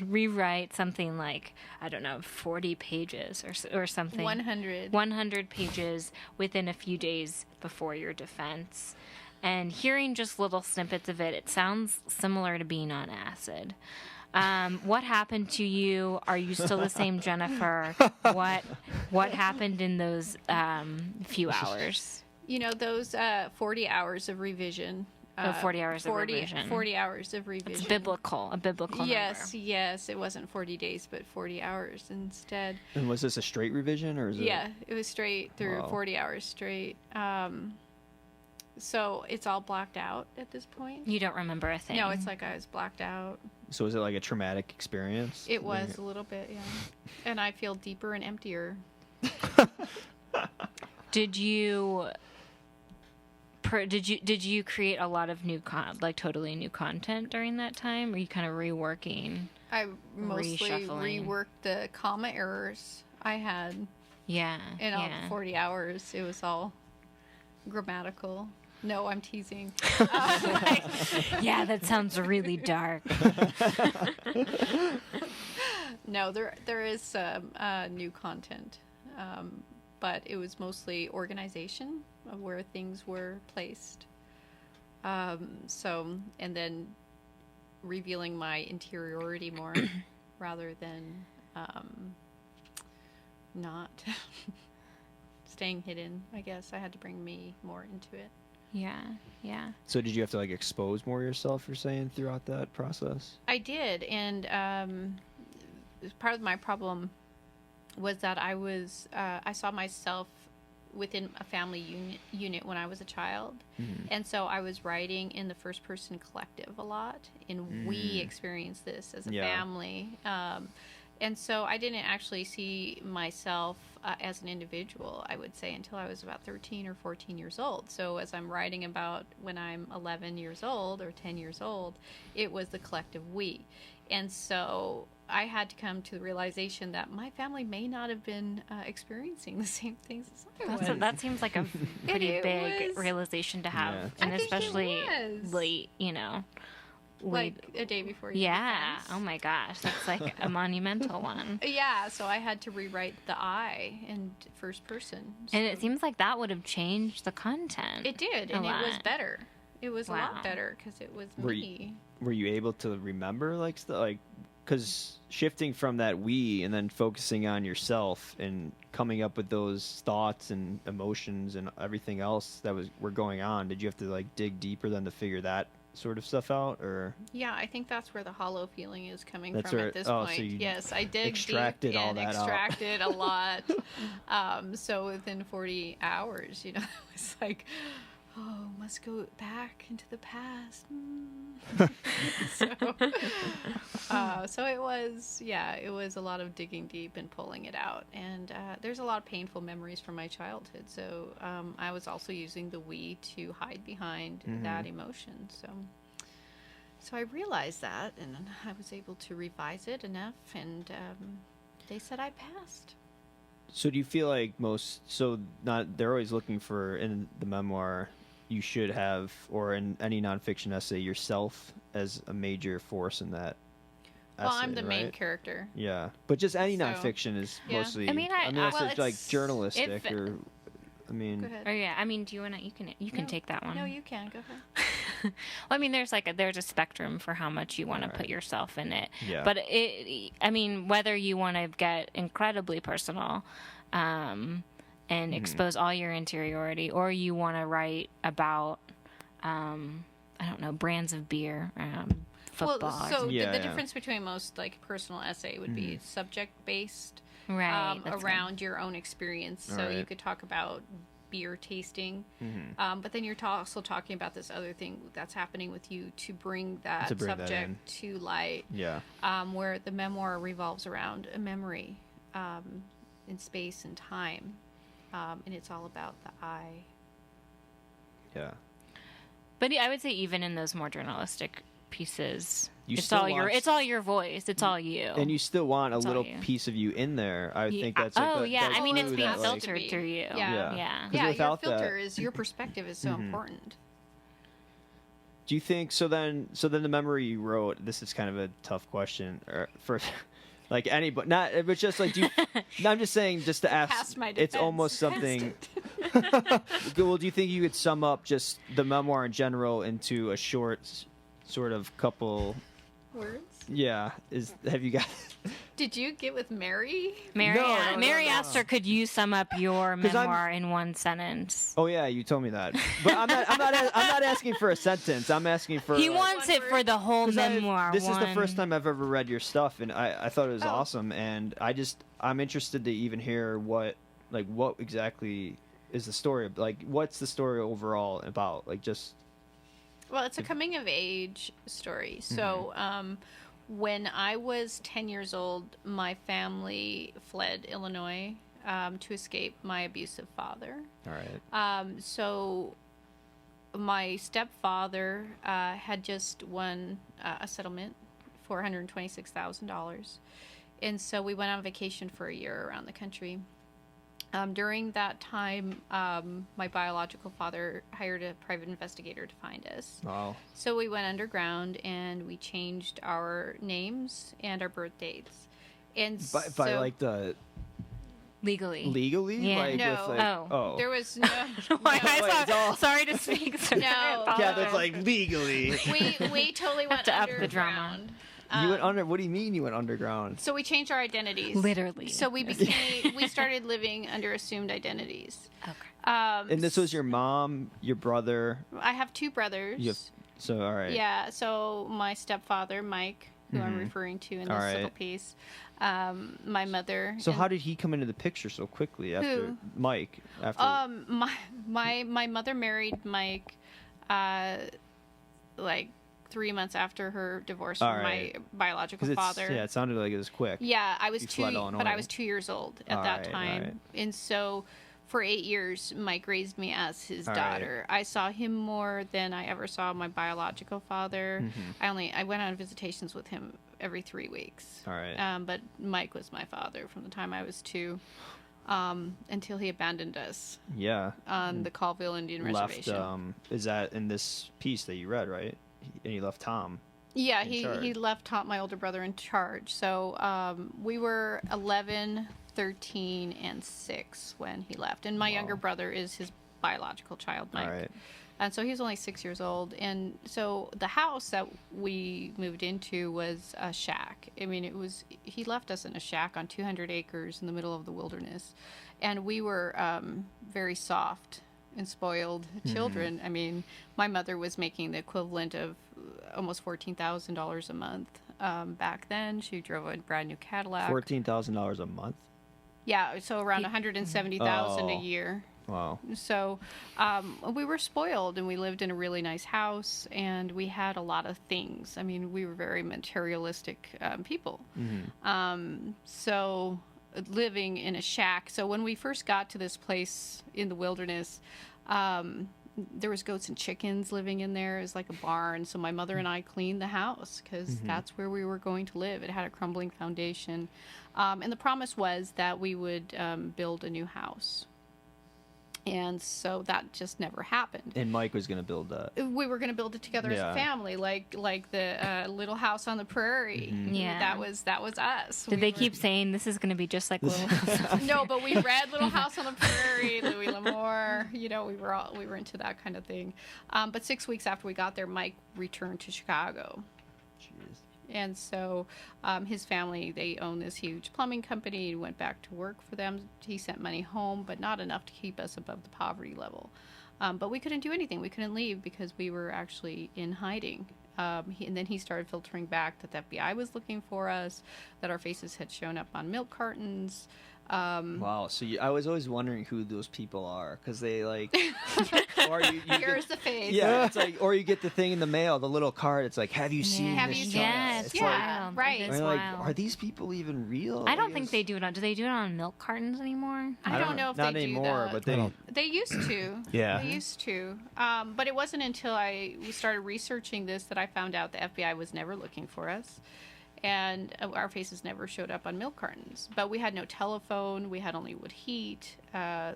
rewrite something like, I don't know, 40 pages or something? 100. 100 pages within a few days before your defense. And hearing just little snippets of it, it sounds similar to being on acid. What happened to you? Are you still the same Jennifer? What happened in those few hours? You know, those 40 hours of revision. 40 hours of revision. 40 hours of revision. It's a biblical number. Yes. It wasn't 40 days, but 40 hours instead. And was this a straight revision, or is it? Yeah, it was straight through, Wow. 40 hours straight. So it's all blocked out at this point. You don't remember a thing. No, it's like I was blacked out. So was it like a traumatic experience? It was a little bit, yeah. And I feel deeper and emptier. Did you create a lot of new totally new content during that time? Or were you kind of reworking? I mostly Reshuffling. reworked the comma errors I had Yeah. in all yeah. the 40 hours. It was all grammatical. No, I'm teasing. Yeah, that sounds really dark. No, there is some new content, but it was mostly organization of where things were placed. So, and then revealing my interiority more rather than not staying hidden. I guess I had to bring me more into it. Yeah. So did you have to like expose more yourself, you're saying, throughout that process? I did, and part of my problem was that I saw myself within a family unit when I was a child, and so I was writing in the first person collective a lot, and we experienced this as a family, and so I didn't actually see myself as an individual, I would say, until I was about 13 or 14 years old. So as I'm writing about when I'm 11 years old or 10 years old, it was the collective we. And so I had to come to the realization that my family may not have been experiencing the same things as I was. That seems like a pretty it big was- realization to have, Yeah. and I think it especially was. late, Like a day before you Yeah. defense. Oh my gosh, that's like a monumental one. Yeah, so I had to rewrite the I in first person. And So it seems like that would have changed the content. it did, a and it was lot. better. It was a Wow. lot better because it was Were me. Were you able to remember like stuff, like, because shifting from that we and then focusing on yourself and coming up with those thoughts and emotions and everything else that were going on, did you have to like dig deeper then to figure that sort of stuff out, or Yeah, I think that's where the hollow feeling is coming That's from where- at this oh, so point. you Yes, I dig extracted deep all and that out. extracted a lot. So within 40 hours, it was like, oh, must go back into the past. So it was, it was a lot of digging deep and pulling it out. And there's a lot of painful memories from my childhood. So I was also using the we to hide behind that emotion. So I realized that, and I was able to revise it enough and they said I passed. So do you feel like they're always looking for, in the memoir, you should have, or in any nonfiction essay, yourself as a major force in that essay, Well, I'm the main right? character. Yeah, but just any So, nonfiction is yeah. mostly. I mean, unless well, it's like it's- journalistic if- or. I mean, Go ahead. Oh yeah, I mean, do you wanna? You can No. take that one. No, you can. Go ahead. Well, I mean, there's a spectrum for how much you want to Right. put yourself in it. Yeah. But I mean, whether you want to get incredibly personal, and expose all your interiority, or you want to write about, I don't know, brands of beer, football. Well, so Yeah, the yeah. difference between most like personal essay would be subject based, right. that's around your own experience. So you Right. could talk about beer tasting, Mm-hmm. but then you're also talking about this other thing that's happening with you to bring that To bring that subject to light. yeah. Where the memoir revolves around a memory in space and time, and it's all about the I. Yeah. But I would say even in those more journalistic pieces, You it's still all want- it's all your voice. It's all you. And you still want a It's all little you. piece of you in there. I Yeah. think that's like oh yeah, that's I mean it's true being that, like- filtered through you. Yeah. Yeah. yeah. 'Cause Yeah, your without filter that- is your perspective is so important. Do you think so? Then the memory you wrote. This is kind of a tough question, or for like anybody. Not. It was just like. Do you, no, I'm just saying, just to ask. Past my It's defense. almost something. Well, do you think you could sum up just the memoir in general into a short, sort of couple? Words. Yeah. Have you got? Did you get with Mary? Mary, No, Mary no. asked her, "Could you sum up your 'Cause I'm- memoir in one sentence?" Oh yeah, you told me that. But I'm not asking for a sentence. I'm asking for. He like, wants it for the whole 'cause memoir. This is the one- first time I've ever read your stuff, and I thought it was Oh. awesome, and I'm interested to even hear what exactly is the story, like what's the story overall about, like just. Well, it's a coming of age story. So, when I was 10 years old, my family fled Illinois to escape my abusive father. All right. So, my stepfather had just won a settlement, $426,000. And so we went on vacation for a year around the country. During that time, my biological father hired a private investigator to find us. Wow. So we went underground and we changed our names and our birth dates. And By like the legally. legally, Yeah. like No. with like Oh. there was no. Wait, it's all- sorry to speak. Sir. No. yeah, that's like legally. we totally went to up the underground. drama. You went under. What do you mean you went underground? So we changed our identities. Literally. So we started living under assumed identities. Okay. And this was your mom, your brother. I have two brothers. You have, so all right. Yeah, so my stepfather, Mike, who I'm referring to in this All right. little piece, my mother. So and- how did he come into the picture so quickly after Who? Mike? After my mother married Mike, like 3 months after her divorce All from right. my biological because father. it sounded like it was quick. Yeah, I was You two, fled but Illinois. I was 2 years old at All that right, all time, right. and so for 8 years, Mike raised me as his All right. daughter. I saw him more than I ever saw my biological father. Mm-hmm. I went on visitations with him every 3 weeks. All right. But Mike was my father from the time I was 2, until he abandoned us Yeah. on the Colville Indian Left. Reservation. Is that in this piece that you read, right? And he left Tom. Yeah, in he charge. left Tom, my older brother, in charge. So we were 11, 13, and 6 when he left. And my younger brother is his biological child, Mike. All right. And so he was only 6 years old. And so the house that we moved into was a shack. I mean, he left us in a shack on 200 acres in the middle of the wilderness. And we were very soft and spoiled children. I mean, my mother was making the equivalent of almost $14,000 a month back then. She drove a brand new Cadillac. $14,000 a month. Yeah, so around $170,000 a Oh. year. Wow. So we were spoiled, and we lived in a really nice house, and we had a lot of things. I mean, we were very materialistic people. So living in a shack. So when we first got to this place in the wilderness, there was goats and chickens living in there. It was like a barn. So my mother and I cleaned the house because that's where we were going to live. It had a crumbling foundation. And the promise was that we would build a new house. And so that just never happened. And Mike was going to build that. We were going to build it together as a family, like the Little House on the Prairie. Yeah. That was us. Did they keep saying this is going to be just like Little House? No, but we read Little House on the Prairie, Louis L'Amour. You know, we were into that kind of thing. But 6 weeks after we got there, Mike returned to Chicago. Jeez. And so his family, they own this huge plumbing company. He went back to work for them. He sent money home, but not enough to keep us above the poverty level. But we couldn't do anything. We couldn't leave because we were actually in hiding. And then he started filtering back that the FBI was looking for us, that our faces had shown up on milk cartons. Wow. So I was always wondering who those people are because they like. Or you Here's the face. Yeah, it's like, or you get the thing in the mail, the little card. It's like, have you seen Have this? you child? seen Yes, It's yeah, wild. right. It Like, is are like, wild. are these people even real? I don't think they do it on. Do they do it on milk cartons anymore? I don't know if Not they anymore, do that. but They used to. Yeah. They used to. But it wasn't until we started researching this that I found out the FBI was never looking for us. And our faces never showed up on milk cartons. But we had no telephone. We had only wood heat. The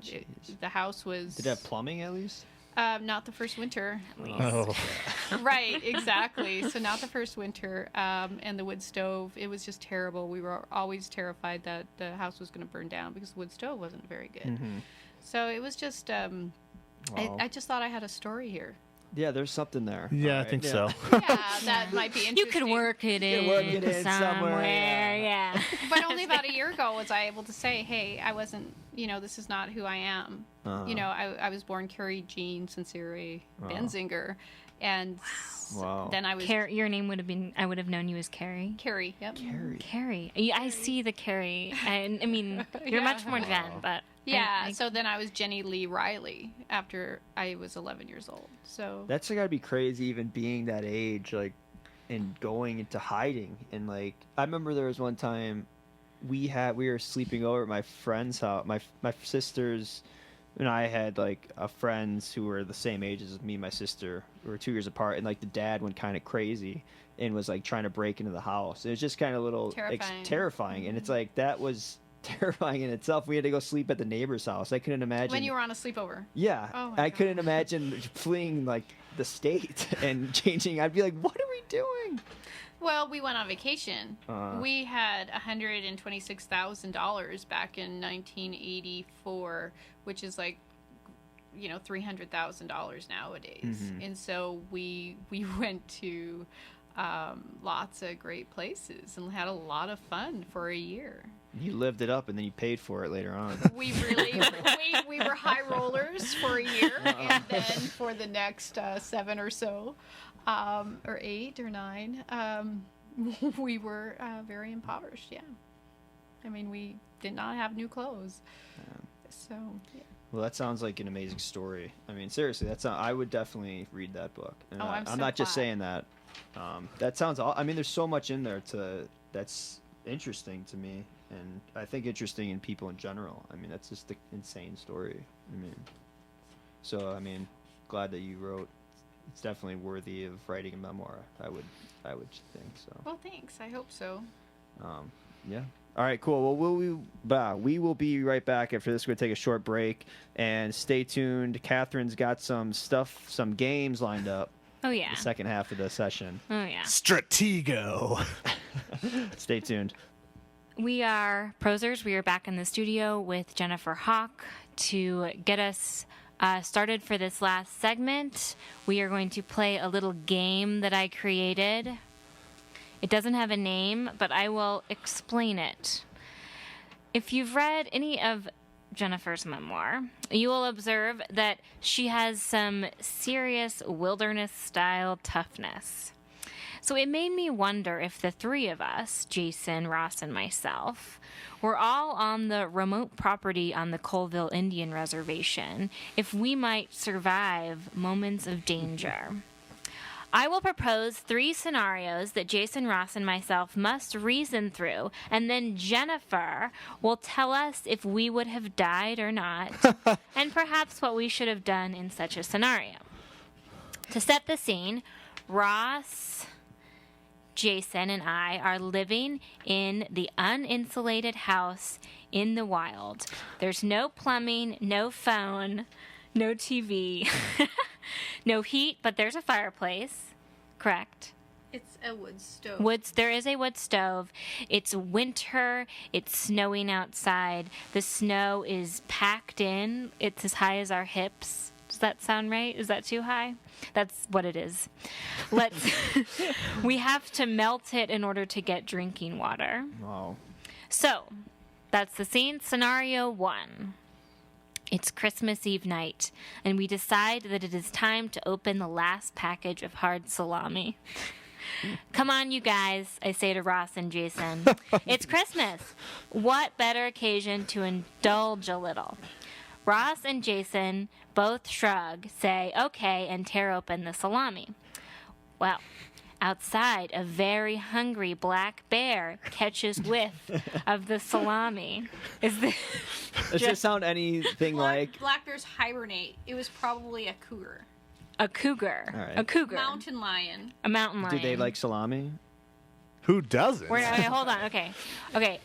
house was... Did it have plumbing at least? Not the first winter. Oh. Right, exactly. So not the first winter. And the wood stove, it was just terrible. We were always terrified that the house was going to burn down because the wood stove wasn't very good. So it was just... Wow. I just thought I had a story here. Yeah, there's something there. Yeah, All I right, think yeah. so. Yeah, that might be interesting. You could work it in, work it in somewhere, yeah. But only about a year ago was I able to say, hey, I wasn't, this is not who I am. Uh-huh. I was born Carrie Jean Sincere Benzinger. And Wow. then I was... Your name would have been, I would have known you as Carrie. Carrie, yep. Carrie. I see the Carrie. I mean, you're Yeah. much more than, but. Yeah, so then I was Jenny Lee Riley after I was 11 years old. So That's gotta be crazy, even being that age, like, and going into hiding. And like, I remember there was one time we were sleeping over at my friend's house. My sisters and I had like friends who were the same age as me and my sister. We were 2 years apart, and like the dad went kind of crazy and was like trying to break into the house. It was just kind of a little terrifying, and it's like that was terrifying in itself. We had to go sleep at the neighbor's house. I couldn't imagine. when you were on a sleepover. Yeah, Oh my I God. couldn't imagine fleeing like the state and changing. I'd be like, what are we doing? Well, we went on vacation. Uh-huh. We had $126,000 back in 1984, which is like, $300,000 nowadays. And so we went to lots of great places and had a lot of fun for a year. You lived it up, and then you paid for it later on. We really we were high rollers for a year, and then for the next 7 or so, or 8 or 9, we were very impoverished. Yeah, I mean, we did not have new clothes. So yeah. Well, that sounds like an amazing story. I mean, seriously, I would definitely read that book. And I'm so not just glad. saying that. That sounds. I mean, there's so much in there that's interesting to me, and I think interesting in people in general. I mean, that's just an insane story. Glad that you wrote. It's definitely worthy of writing a memoir. I would think so. Well, thanks. I hope so. Yeah. All right, cool. Well, we will be right back after this. We're going to take a short break, and stay tuned. Catherine's got some games lined up. Oh, yeah. The second half of the session. Oh, yeah. Stratego. Stay tuned. We are prosers. We are back in the studio with Jennifer Hawk to get us started for this last segment. We are going to play a little game that I created. It doesn't have a name, but I will explain it. If you've read any of Jennifer's memoir, you will observe that she has some serious wilderness-style toughness. So it made me wonder if the three of us, Jason, Ross, and myself, were all on the remote property on the Colville Indian Reservation, if we might survive moments of danger. I will propose 3 scenarios that Jason, Ross, and myself must reason through, and then Jennifer will tell us if we would have died or not, and perhaps what we should have done in such a scenario. To set the scene, Ross, Jason, and I are living in the uninsulated house in the wild. There's no plumbing, no phone, no TV, no heat, but there's a fireplace. Correct. It's a wood stove. There is a wood stove. It's winter. It's snowing outside. The snow is packed in. It's as high as our hips. Does that sound right? Is that too high? That's what it is. We have to melt it in order to get drinking water. Wow. So, that's the scene. Scenario 1. It's Christmas Eve night, and we decide that it is time to open the last package of hard salami. Come on, you guys, I say to Ross and Jason. It's Christmas. What better occasion to indulge a little? Ross and Jason both shrug, say, okay, and tear open the salami. Well, outside, a very hungry black bear catches whiff of the salami. Does this sound anything like... Black bears hibernate. It was probably a cougar. A cougar. All right. A cougar. Mountain lion. A mountain lion. Do they like salami? Who doesn't? Okay, hold on. Okay.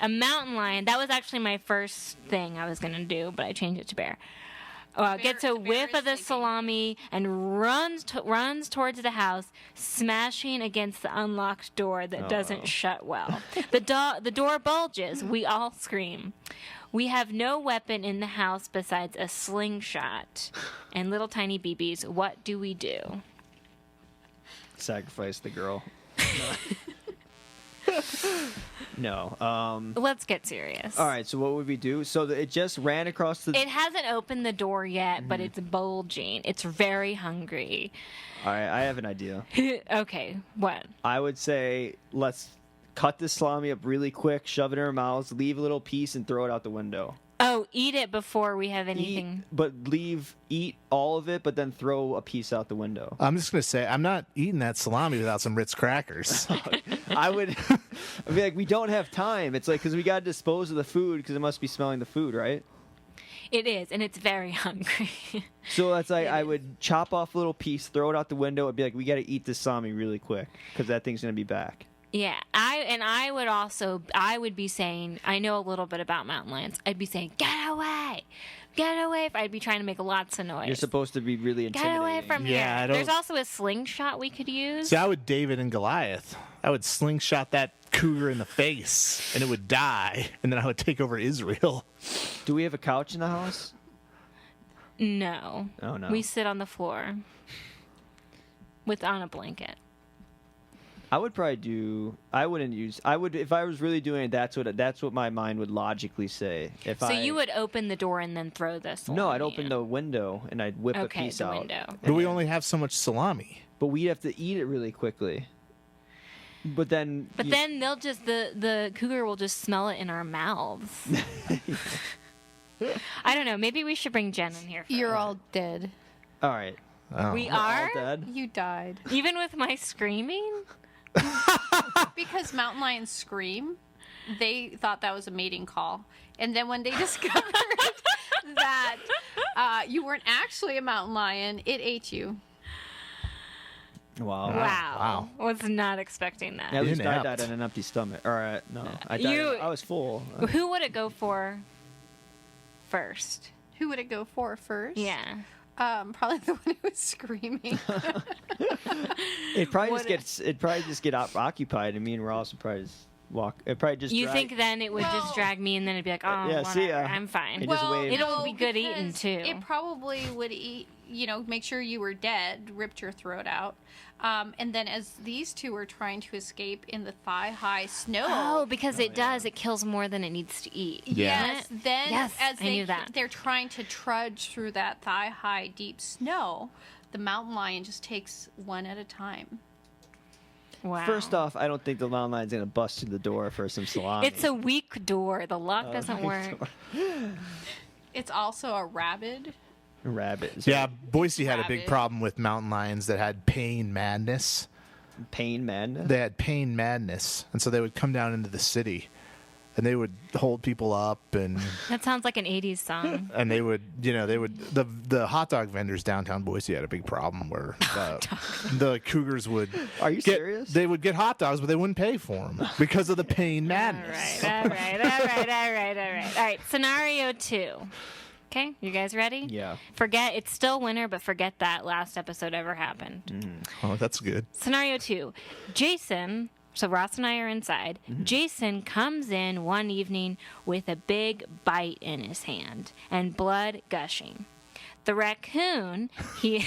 A mountain lion. That was actually my first thing I was going to do, but I changed it to bear. Gets a whiff of the salami and runs towards the house, smashing against the unlocked door that doesn't shut well. The door bulges. We all scream. We have no weapon in the house besides a slingshot and little tiny BBs. What do we do? Sacrifice the girl. No. Let's get serious. All right, so what would we do? So it just ran across the... It hasn't opened the door yet, but it's bulging. It's very hungry. All right, I have an idea. Okay, what? I would say let's cut this salami up really quick, shove it in our mouths, leave a little piece, and throw it out the window. Oh, eat it before we have anything. Eat all of it, but then throw a piece out the window. I'm just going to say, I'm not eating that salami without some Ritz crackers. I'd be like, we don't have time. It's like, because we got to dispose of the food because it must be smelling the food, right? It is, and it's very hungry. So that's like, I would chop off a little piece, throw it out the window, and be like, we got to eat this salami really quick because that thing's going to be back. Yeah, I would be saying, I know a little bit about mountain lions. I'd be saying, get away. I'd be trying to make lots of noise. You're supposed to be really intimidating. Get away from Yeah, here. There's also a slingshot we could use. See, I would David and Goliath. I would slingshot that cougar in the face, and it would die, and then I would take over Israel. Do we have a couch in the house? No. Oh, no. We sit on the floor on a blanket. I would probably do. I wouldn't use. I would if I was really doing it. That's what my mind would logically say. You would open the door and then throw the salami. No, I'd open the window and I'd whip a piece out. Window. But we only have so much salami. But we'd have to eat it really quickly. But then they'll just the cougar will just smell it in our mouths. I don't know. Maybe we should bring Jen in here. You're all dead. All right. Oh. We We're all are? dead. You died. Even with my screaming? Because mountain lions scream, they thought that was a mating call. And then when they discovered that you weren't actually a mountain lion, it ate you. Wow. Wow. Was not expecting that. At least I Inept. died on an empty stomach. All right. No, I died. I was full. Who would it go for first? Who would it go for first? Yeah. Probably the one who was screaming. It'd probably just get occupied, and me and Ross would probably just walk. It'd probably just. You think then it would just drag me, and then it'd be like, oh, yeah, whatever, see ya. I'm fine. It just waved. It'll be good eating because too. It probably would eat. Make sure you were dead, ripped your throat out, and then as these two were trying to escape in the thigh-high snow. Oh, because it does. It kills more than it needs to eat. Yes. Then, Yes, as I knew that. they're trying to trudge through that thigh-high deep snow, the mountain lion just takes one at a time. Wow. First off, I don't think the mountain lion's gonna bust through the door for some salami. It's a weak door. The lock doesn't work. It's also a rabid Rabbits. Yeah, Boise had a big Rabbit. problem with mountain lions that had pain madness. Pain madness. They had pain madness, and so they would come down into the city, and they would hold people up, and That sounds like an 80s song. they would, the hot dog vendors downtown Boise had a big problem where the cougars would. Are you serious? They would get hot dogs, but they wouldn't pay for them because of the pain madness. All right. Scenario 2. Okay, you guys ready? Yeah. Forget, it's still winter, but forget that last episode ever happened. Oh, that's good. Scenario 2. Jason, so Ross and I are inside. Jason comes in one evening with a big bite in his hand and blood gushing. The raccoon he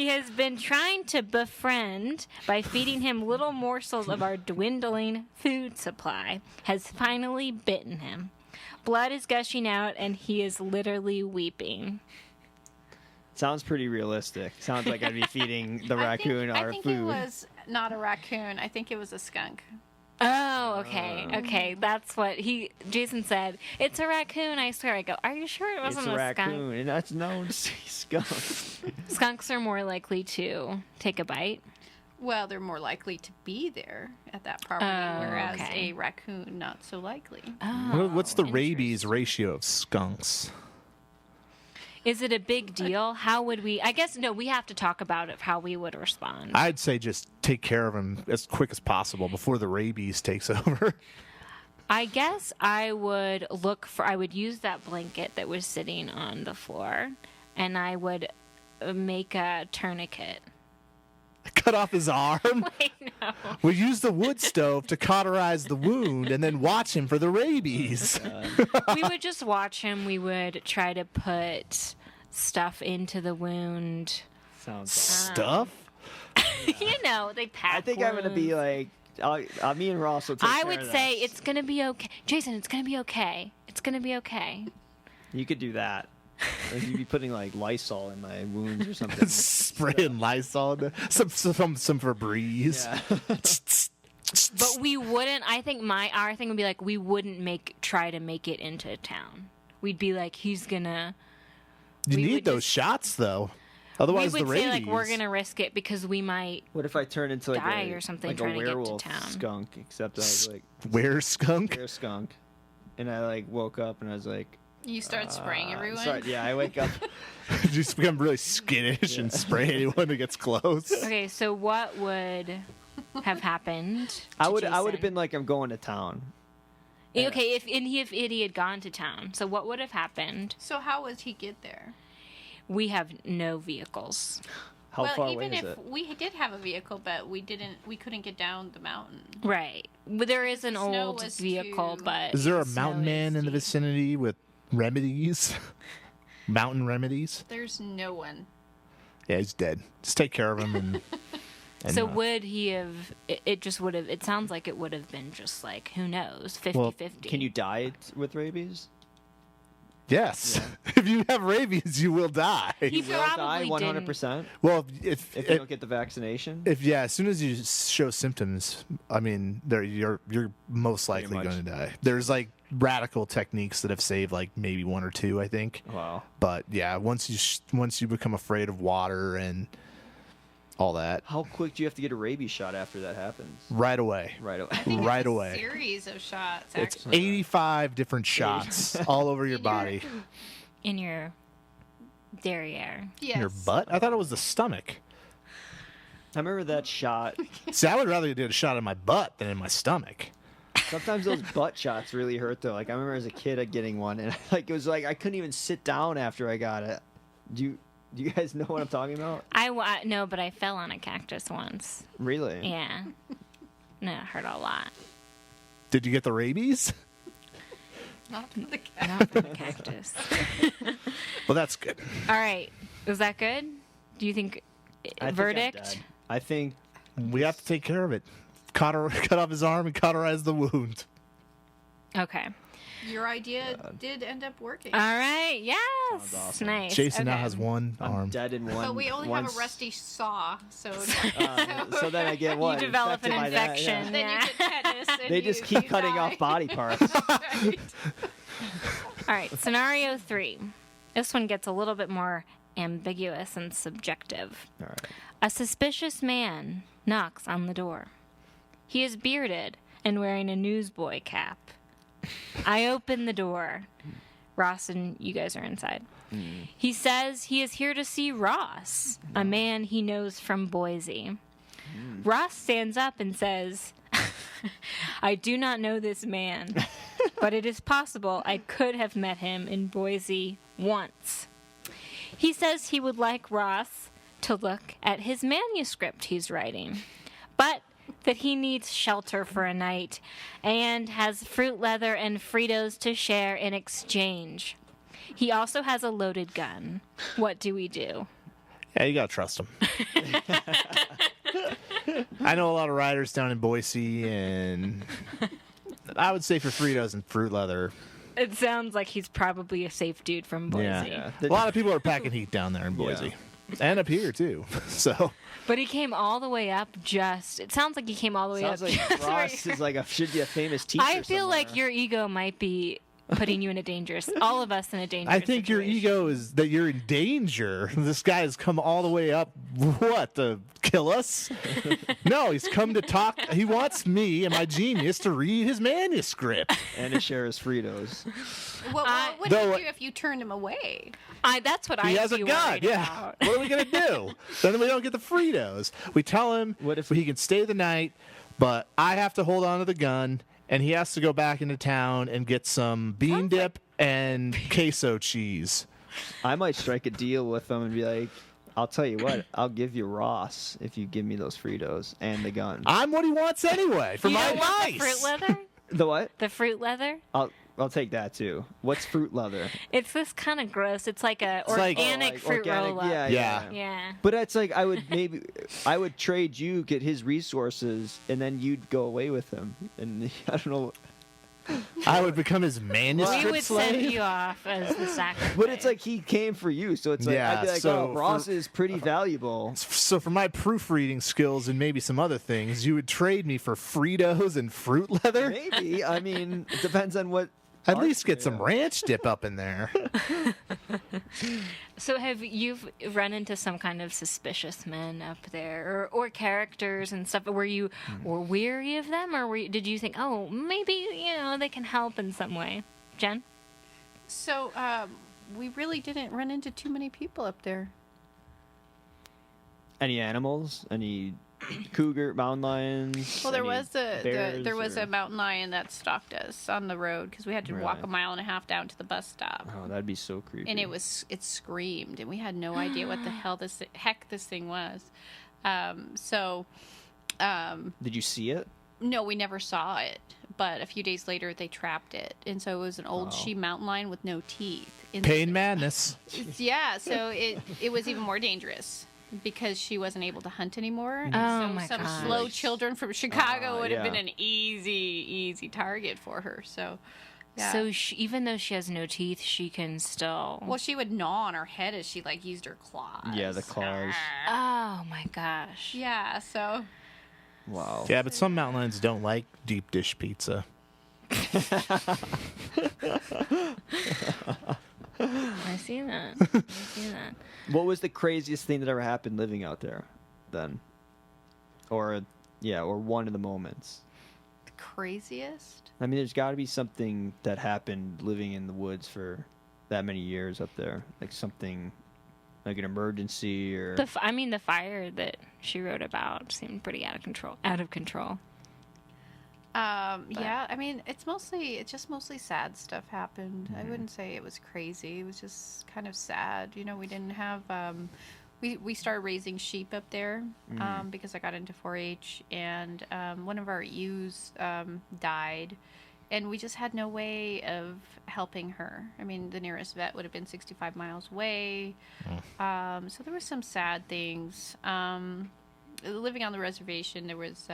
has been trying to befriend by feeding him little morsels of our dwindling food supply has finally bitten him. Blood is gushing out and he is literally weeping. Sounds pretty realistic. Sounds like I'd be feeding the raccoon I our think food. it was not a raccoon. I think it was a skunk. Oh, okay. That's what Jason said. It's a raccoon, I swear. I go, are you sure it It's wasn't a a raccoon, skunk? and that's known to see skunk. Skunks are more likely to take a bite. Well, they're more likely to be there at that property, Oh, whereas okay. a raccoon, not so likely. What's the rabies interesting. ratio of skunks? Is it a big deal? How would we? I guess, no, we have to talk about it, how we would respond. I'd say just take care of him as quick as possible before the rabies takes over. I guess I would use that blanket that was sitting on the floor, and I would make a tourniquet. Cut off his arm. Wait, no. We use the wood stove to cauterize the wound and then watch him for the rabies. We would just watch him. We would try to put stuff into the wound. Sounds. Stuff? They pack I think I'm gonna be wounds. like, me and Ross will take I care would of say this. it's going to be okay. Jason, it's going to be okay. It's going to be okay. You could do that. Like, you'd be putting like Lysol in my wounds or something. Spraying Lysol, some Febreze. Yeah. But we wouldn't. I think our thing would be like we wouldn't try to make it into town. We'd be like he's gonna. You We need would those just- shots though, otherwise we the would rabies. say like we're gonna risk it because we might. What if I turn into like Die a, or something like trying a to get to werewolf town. skunk? Except I was like Where skunk? bear skunk, and I like woke up and I was like. You start spraying everyone. I wake up. Just become really skittish and spray anyone that gets close. Okay, so what would have happened? To I would have Jason? been like, I'm going to town. Okay, if he had gone to town, so what would have happened? So how would he get there? We have no vehicles. How well, far even away is if it? we did have a vehicle, but we couldn't get down the mountain. Right. But there is an Snow old was vehicle, too- but Is there a snow mountain is man in the deep. vicinity with remedies? Mountain remedies? There's no one. Yeah, he's dead. Just take care of him and So would he have? It just would have. It sounds like it would have been just like who knows, 50-50. Can you die with rabies? yes. If you have rabies, you will die. He You will die probably 100% Well, if you don't get the vaccination. as soon as you show symptoms, I mean, you're most likely much. going to die. There's like radical techniques that have saved like maybe one or two, I think. Wow. But yeah, once you become afraid of water and all that, How quick do you have to get a rabies shot after that happens? right away. Right away. I think Right it's a away. series of shots. It's Actually, 85 different shots all over your In your- body. in your derriere? yes. Your butt? I thought it was the stomach. I remember that shot. See, I would rather get a shot in my butt than in my stomach. Sometimes those butt shots really hurt though. Like I remember as a kid getting one, and like it was like I couldn't even sit down after I got it. Do you guys know what I'm talking about? No, but I fell on a cactus once. Really? Yeah. No, it hurt a lot. Did you get the rabies? Not from the cat. Not from the cactus. Well, that's good. All right. Was that good? Do you think I think I'm verdict? dead. I think We have to take care of it. Cut off his arm and cauterize the wound. Okay. Your idea did end up working. All right. Yes. Sounds awesome. Nice. Jason now Okay. has one I'm arm. dead in one. but we only have once- a rusty saw, so So then I get what? You develop an infected by that, yeah. infection. then Yeah. you get tetanus. And They just keep you cutting die. off body parts. Right. All right. Scenario 3. This one gets a little bit more ambiguous and subjective. All right. A suspicious man knocks on the door. He is bearded and wearing a newsboy cap. I open the door. Ross and you guys are inside. He says he is here to see Ross, a man he knows from Boise. Ross stands up and says, I do not know this man, but it is possible I could have met him in Boise once. He says he would like Ross to look at his manuscript he's writing, but that he needs shelter for a night and has fruit leather and Fritos to share in exchange. He also has a loaded gun. What do we do? Yeah, you gotta trust him. I know a lot of riders down in Boise, and I would say for Fritos and fruit leather. It sounds like he's probably a safe dude from Boise. Yeah. A lot of people are packing heat down there in Boise. And up here, too. So. But he came all the way up it sounds like he came all the way Sounds up. like Ross is like should be a famous teacher. I feel somewhere. like your ego might be putting you in a dangerous, all of us in a dangerous I think your situation. ego is that you're in danger. This guy has come all the way up, what, to kill us? No, he's come to talk. He wants me and my genius to read his manuscript. and to share his Fritos. What would Though- you do if you turned him away? That's what He I'd has a be gun, worried yeah. about. What are we going to do? Then we don't get the Fritos. We tell him What if- he can stay the night, but I have to hold on to the gun, and he has to go back into town and get some bean dip and queso cheese. I might strike a deal with him and be like, I'll tell you what, I'll give you Ross if you give me those Fritos and the gun. I'm what he wants anyway, for You my don't want the advice. fruit leather? The what? The fruit leather? I'll take that too. What's fruit leather? It's this kind of gross. It's like a like- organic fruit organic, roll-up. yeah, Yeah. Yeah. But it's like I would trade you, get his resources, and then you'd go away with him. And I don't know. I would become his manuscript We would slave. send you off as the sacrifice. But it's like he came for you, so it's like Yeah, I'd be like, so oh, Ross is pretty valuable. So for my proofreading skills and maybe some other things, you would trade me for Fritos and fruit leather? Maybe. I mean, it depends on what. At part- least get some ranch dip up in there. So have you run into some kind of suspicious men up there, or characters and stuff? Were you were weary of them, or did you think, oh, maybe they can help in some way? Jen? So we really didn't run into too many people up there. Any animals? Any cougar, mountain lions? Well, there any was bears there was or- a mountain lion that stalked us on the road because we had to walk Really? a mile and a half down to the bus stop, Oh, that'd be so creepy. and it screamed, and we had no idea what the heck this thing was. Did you see it? No, we never saw it. But a few days later, they trapped it, and so it was an old she mountain lion with no teeth. Pain madness. Yeah, so it was even more dangerous because she wasn't able to hunt anymore. Oh, so my some gosh. slow children from Chicago would have yeah. been an easy target for her. So, yeah. So even though she has no teeth, she can still. Well, she would gnaw on her head as she used her claws. Yeah, the claws. Oh my gosh. Yeah, so Wow. Yeah, but some mountain lions don't like deep dish pizza. I see that. I see that. What was the craziest thing that ever happened living out there, then? Or one of the moments. the craziest. I mean, there's got to be something that happened living in the woods for that many years up there, like something, like an emergency or. The fire that she wrote about seemed pretty out of control. Yeah, I mean, it's just mostly sad stuff happened. I wouldn't say it was crazy. It was just kind of sad. We didn't have, we started raising sheep up there, because I got into 4-H, and one of our ewes died, and we just had no way of helping her. I mean, the nearest vet would have been 65 miles away. So there were some sad things. Living on the reservation, there was,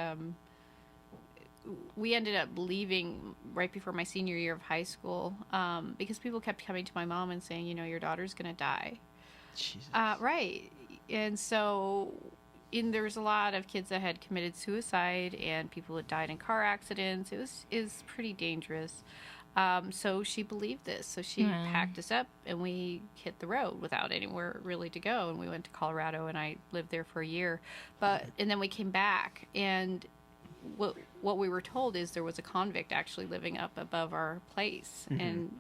we ended up leaving right before my senior year of high school, because people kept coming to my mom and saying, your daughter's going to die. Jesus. Right. And so there was a lot of kids that had committed suicide and people that died in car accidents. It was pretty dangerous. So she believed this. So she packed us up, and we hit the road without anywhere really to go. And we went to Colorado, and I lived there for a year. And then we came back, and what we were told is there was a convict actually living up above our place, and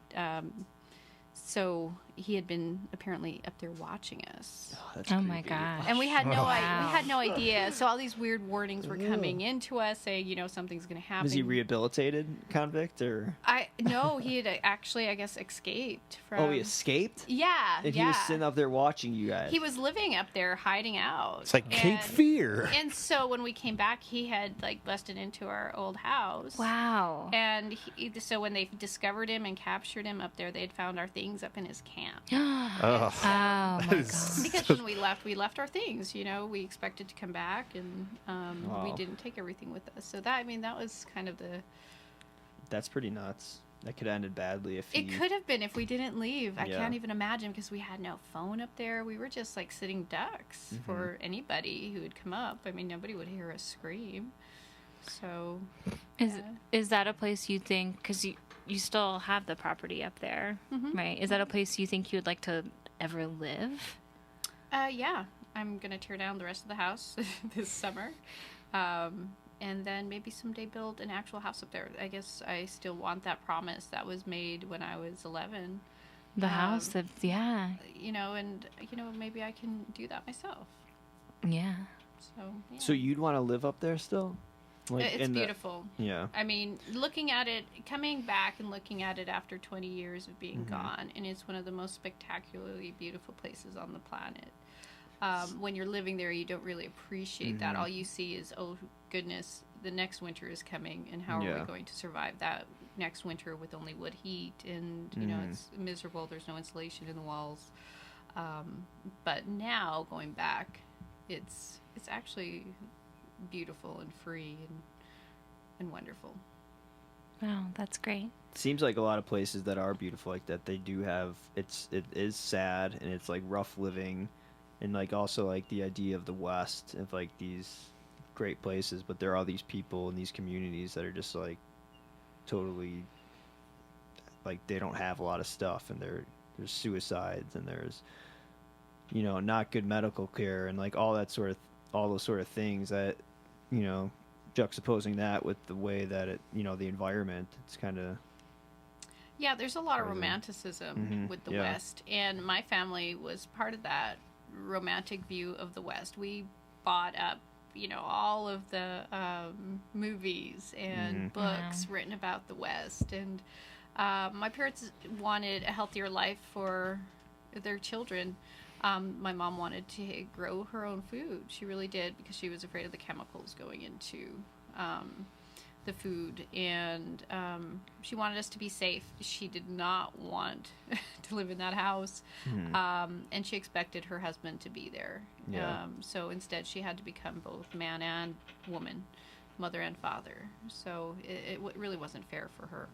so he had been apparently up there watching us. Oh, that's Oh my creepy. gosh. And we had no idea. So all these weird warnings were coming into us, saying, something's going to happen. Was he rehabilitated convict or? No, he had actually, I guess, escaped from. Oh, he escaped? Yeah, And he was sitting up there watching you guys. He was living up there, hiding out. It's like Cape Fear. And so when we came back, he had busted into our old house. Wow. And so when they discovered him and captured him up there, they had found our things up in his camp. Oh, Oh my god. Because when we left our things. We expected to come back, and we didn't take everything with us. So that was kind of the. That's pretty nuts. That could have ended badly if It could have been if we didn't leave. I Yeah. can't even imagine, because we had no phone up there. We were just sitting ducks for anybody who would come up. I mean, nobody would hear us scream. So. Is that a place you think, because you still have the property up there, right? Is that a place you think you would like to ever live? Yeah. I'm going to tear down the rest of the house this summer. And then maybe someday build an actual house up there. I guess I still want that promise that was made when I was 11. The house that, yeah. Maybe I can do that myself. Yeah. So, yeah. So you'd want to live up there still? It's beautiful. Yeah. I mean, looking at it, coming back and looking at it after 20 years of being gone, and it's one of the most spectacularly beautiful places on the planet. When you're living there, you don't really appreciate that. All you see is, oh, goodness, the next winter is coming, and how are we going to survive that next winter with only wood heat? And, it's miserable. There's no insulation in the walls. But now, going back, it's actually beautiful and free and wonderful. Wow, that's great. Seems like a lot of places that are beautiful like that, they do have, it is sad, and it's rough living, and also the idea of the West, of these great places, but there are all these people in these communities that are just totally they don't have a lot of stuff, and there's suicides, and there's not good medical care, and all those sort of things that juxtaposing that with the way that it the environment, it's kind of there's a lot of romanticism with the West, and my family was part of that romantic view of the West. We bought up all of the movies and books written about the West, and my parents wanted a healthier life for their children. My mom wanted to grow her own food. She really did, because she was afraid of the chemicals going into the food, and she wanted us to be safe. She did not want to live in that house, and she expected her husband to be there. So instead, she had to become both man and woman, mother and father. So it really wasn't fair for her.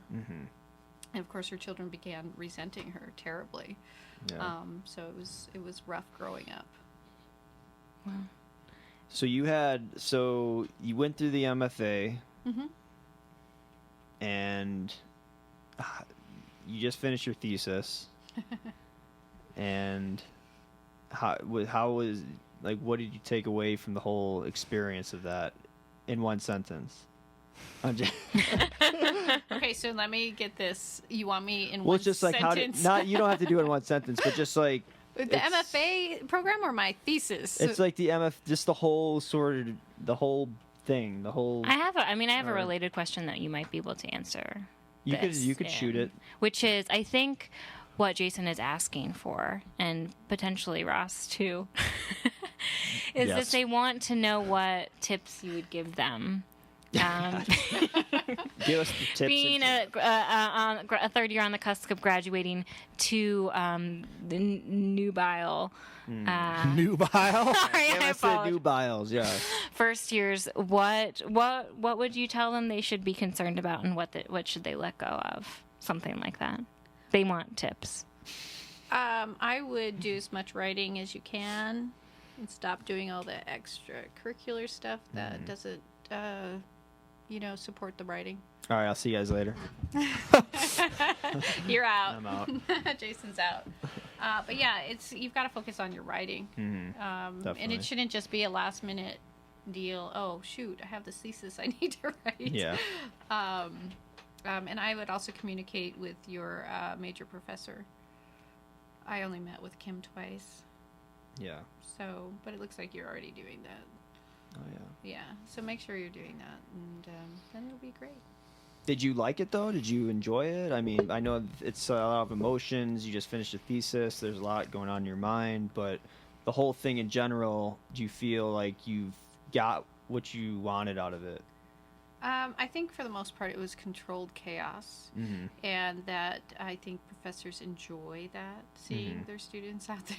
And of course, her children began resenting her terribly. So it was rough growing up. Wow. So you went through the MFA, and you just finished your thesis, and how was what did you take away from the whole experience of that in one sentence? Okay, so let me get this. You want me in Well, one it's just sentence? you don't have to do it in one sentence, but just The MFA program or my thesis? it's the just the whole thing, the whole. I have a related question that you might be able to answer. You could shoot it. Which is, I think, what Jason is asking for, and potentially Ross too, is that they want to know what tips you would give them. Give us the tips. Being a third year on the cusp of graduating to the nubile. Nubile? Sorry, I apologize. Nubiles, yeah. First years, what would you tell them they should be concerned about, and what should they let go of? Something like that. They want tips. I would do as much writing as you can, and stop doing all the extracurricular stuff that doesn't support the writing. All right, I'll see you guys later. You're out. I'm out. Jason's out. But yeah, you've got to focus on your writing. And Definitely. it shouldn't just be a last minute deal. Oh shoot, I have this thesis I need to write. Yeah. And I would also communicate with your major professor. I only met with Kim twice. Yeah. So, but it looks like you're already doing that. Oh yeah. Yeah. So make sure you're doing that, and then it'll be great. Did you like it though? Did you enjoy it? I mean, I know it's a lot of emotions. You just finished a thesis. There's a lot going on in your mind, but the whole thing in general, do you feel like you've got what you wanted out of it? I think for the most part it was controlled chaos, and that I think professors enjoy that, seeing their students out there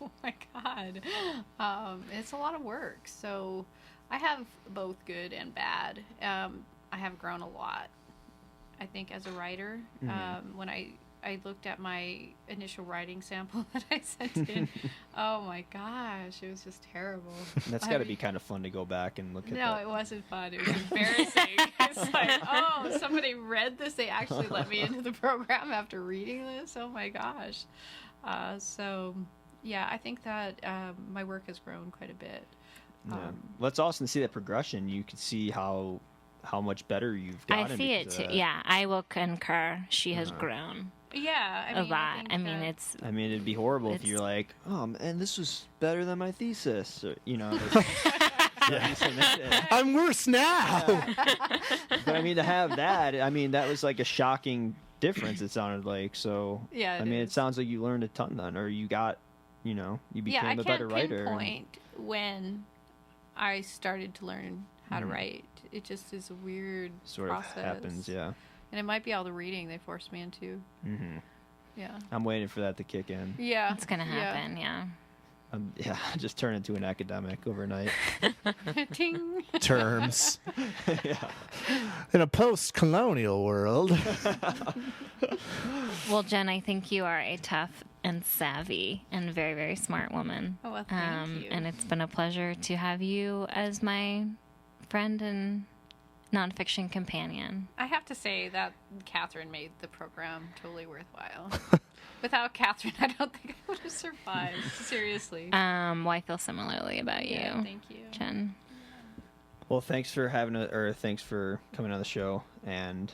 like, oh my God. It's a lot of work. So I have both good and bad. I have grown a lot, I think, as a writer. When I looked at my initial writing sample that I sent in, oh my gosh, it was just terrible. That's got to be kind of fun to go back and look at. No, that. it wasn't fun. It was embarrassing. It's like, oh, somebody read this. They actually let me into the program after reading this. Oh my gosh. So, yeah, I think that my work has grown quite a bit. Yeah. Well, it's awesome to see that progression. You can see how much better you've gotten. I see it too. Yeah, I will concur. She has grown Yeah, a lot. I mean, it's. I mean, it'd be horrible if you're like, oh, and this was better than my thesis. Or, I'm worse now. But I mean, to have that, I mean, that was like a shocking difference. It sounded like. So Yeah, I mean, it sounds like you learned a ton then, or you got, you became a better writer. Yeah, I can't pinpoint when I started to learn how to write. It just is a weird Sort process. of happens, yeah. And it might be all the reading they forced me into. Yeah. I'm waiting for that to kick in. Yeah. It's gonna happen. Yeah. Yeah, just turn into an academic overnight. Ting. Terms. Yeah. In a post-colonial world. Well, Jen, I think you are a tough and savvy and very, very smart woman. Oh, well, thank you. And it's been a pleasure to have you as my friend and nonfiction companion. I have to say that Catherine made the program totally worthwhile. Without Catherine, I don't think I would have survived. Seriously. Well, I feel similarly about you. Yeah, thank you. Jen. Well, thanks for thanks for coming on the show, and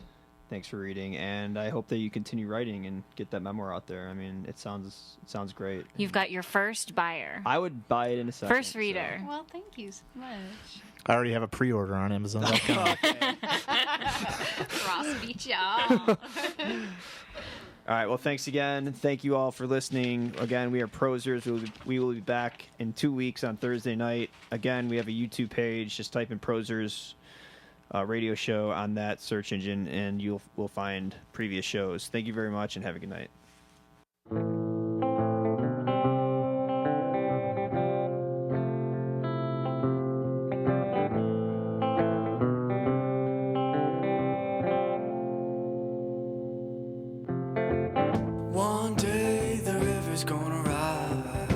thanks for reading, and I hope that you continue writing and get that memoir out there. I mean, it sounds great. You've got your first buyer. I would buy it in a second. First reader. Well, thank you so much. I already have a pre-order on Amazon.com. Ross beat y'all. All right. Well, thanks again. Thank you all for listening. Again, we are Prosers. We will be back in 2 weeks on Thursday night. Again, we have a YouTube page. Just type in Prosers radio show on that search engine, and we'll find previous shows. Thank you very much, and have a good night. One day the river's gonna rise,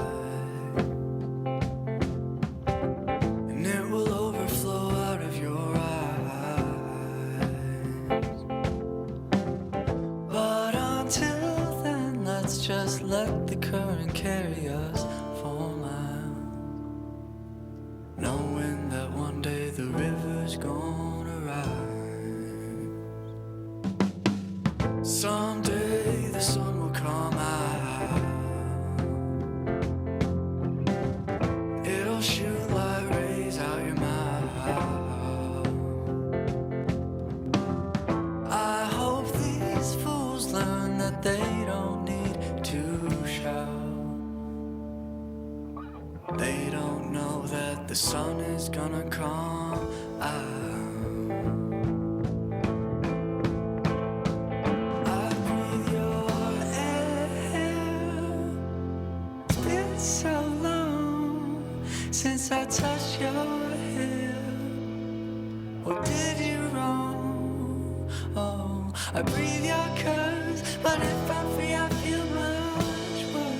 and it will overflow out of your eyes. But until then, let's just let the current carry us for miles, knowing that one day the river's gonna rise. Someday the sun will come out. It'll shoot light rays out your mouth. I hope these fools learn that they don't need to shout. They don't know that the sun is gonna come out. I breathe your air. It's been so long since I touched your hair. What did you wrong? Oh, I breathe your curves, but if I'm free, I feel much worse.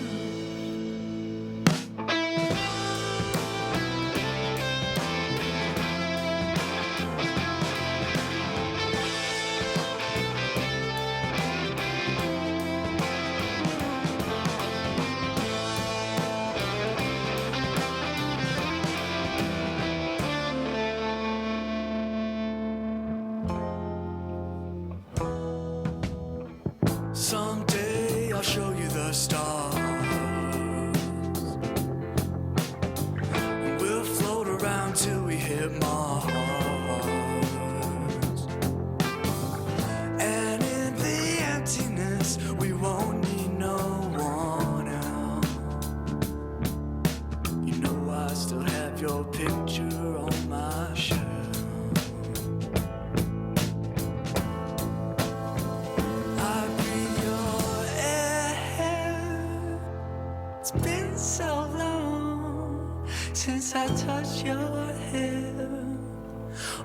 I touched your hair?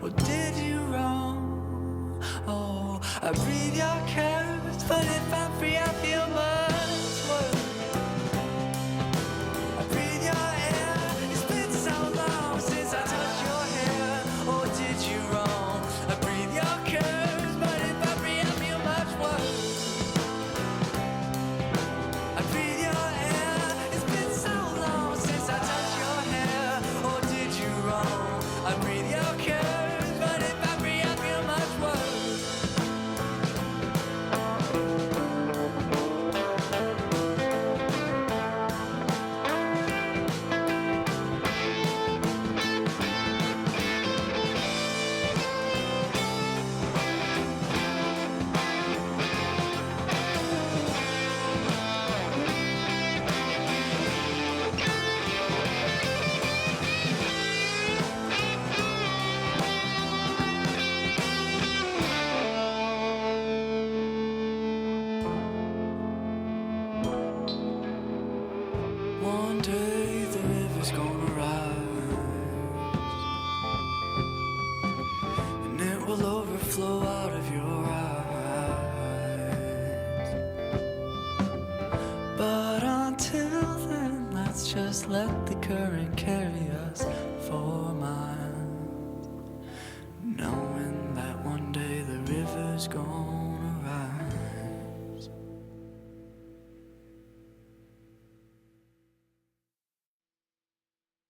Or did you wrong? Oh, I breathe your curves, but if I'm free, I feel much worse. I breathe your air. It's been so long since I touched your hair. Or did you wrong? I breathe your curves, but if I'm free, I feel much worse. I breathe your air. It's been so long since I touched your hair. Or did you wrong? I breathe your curves, but if I'm free, I feel much worse. One day the river's gonna rise, and it will overflow out of your eyes. But until then, let's just let the current carry us for miles, knowing that one day the river's gonna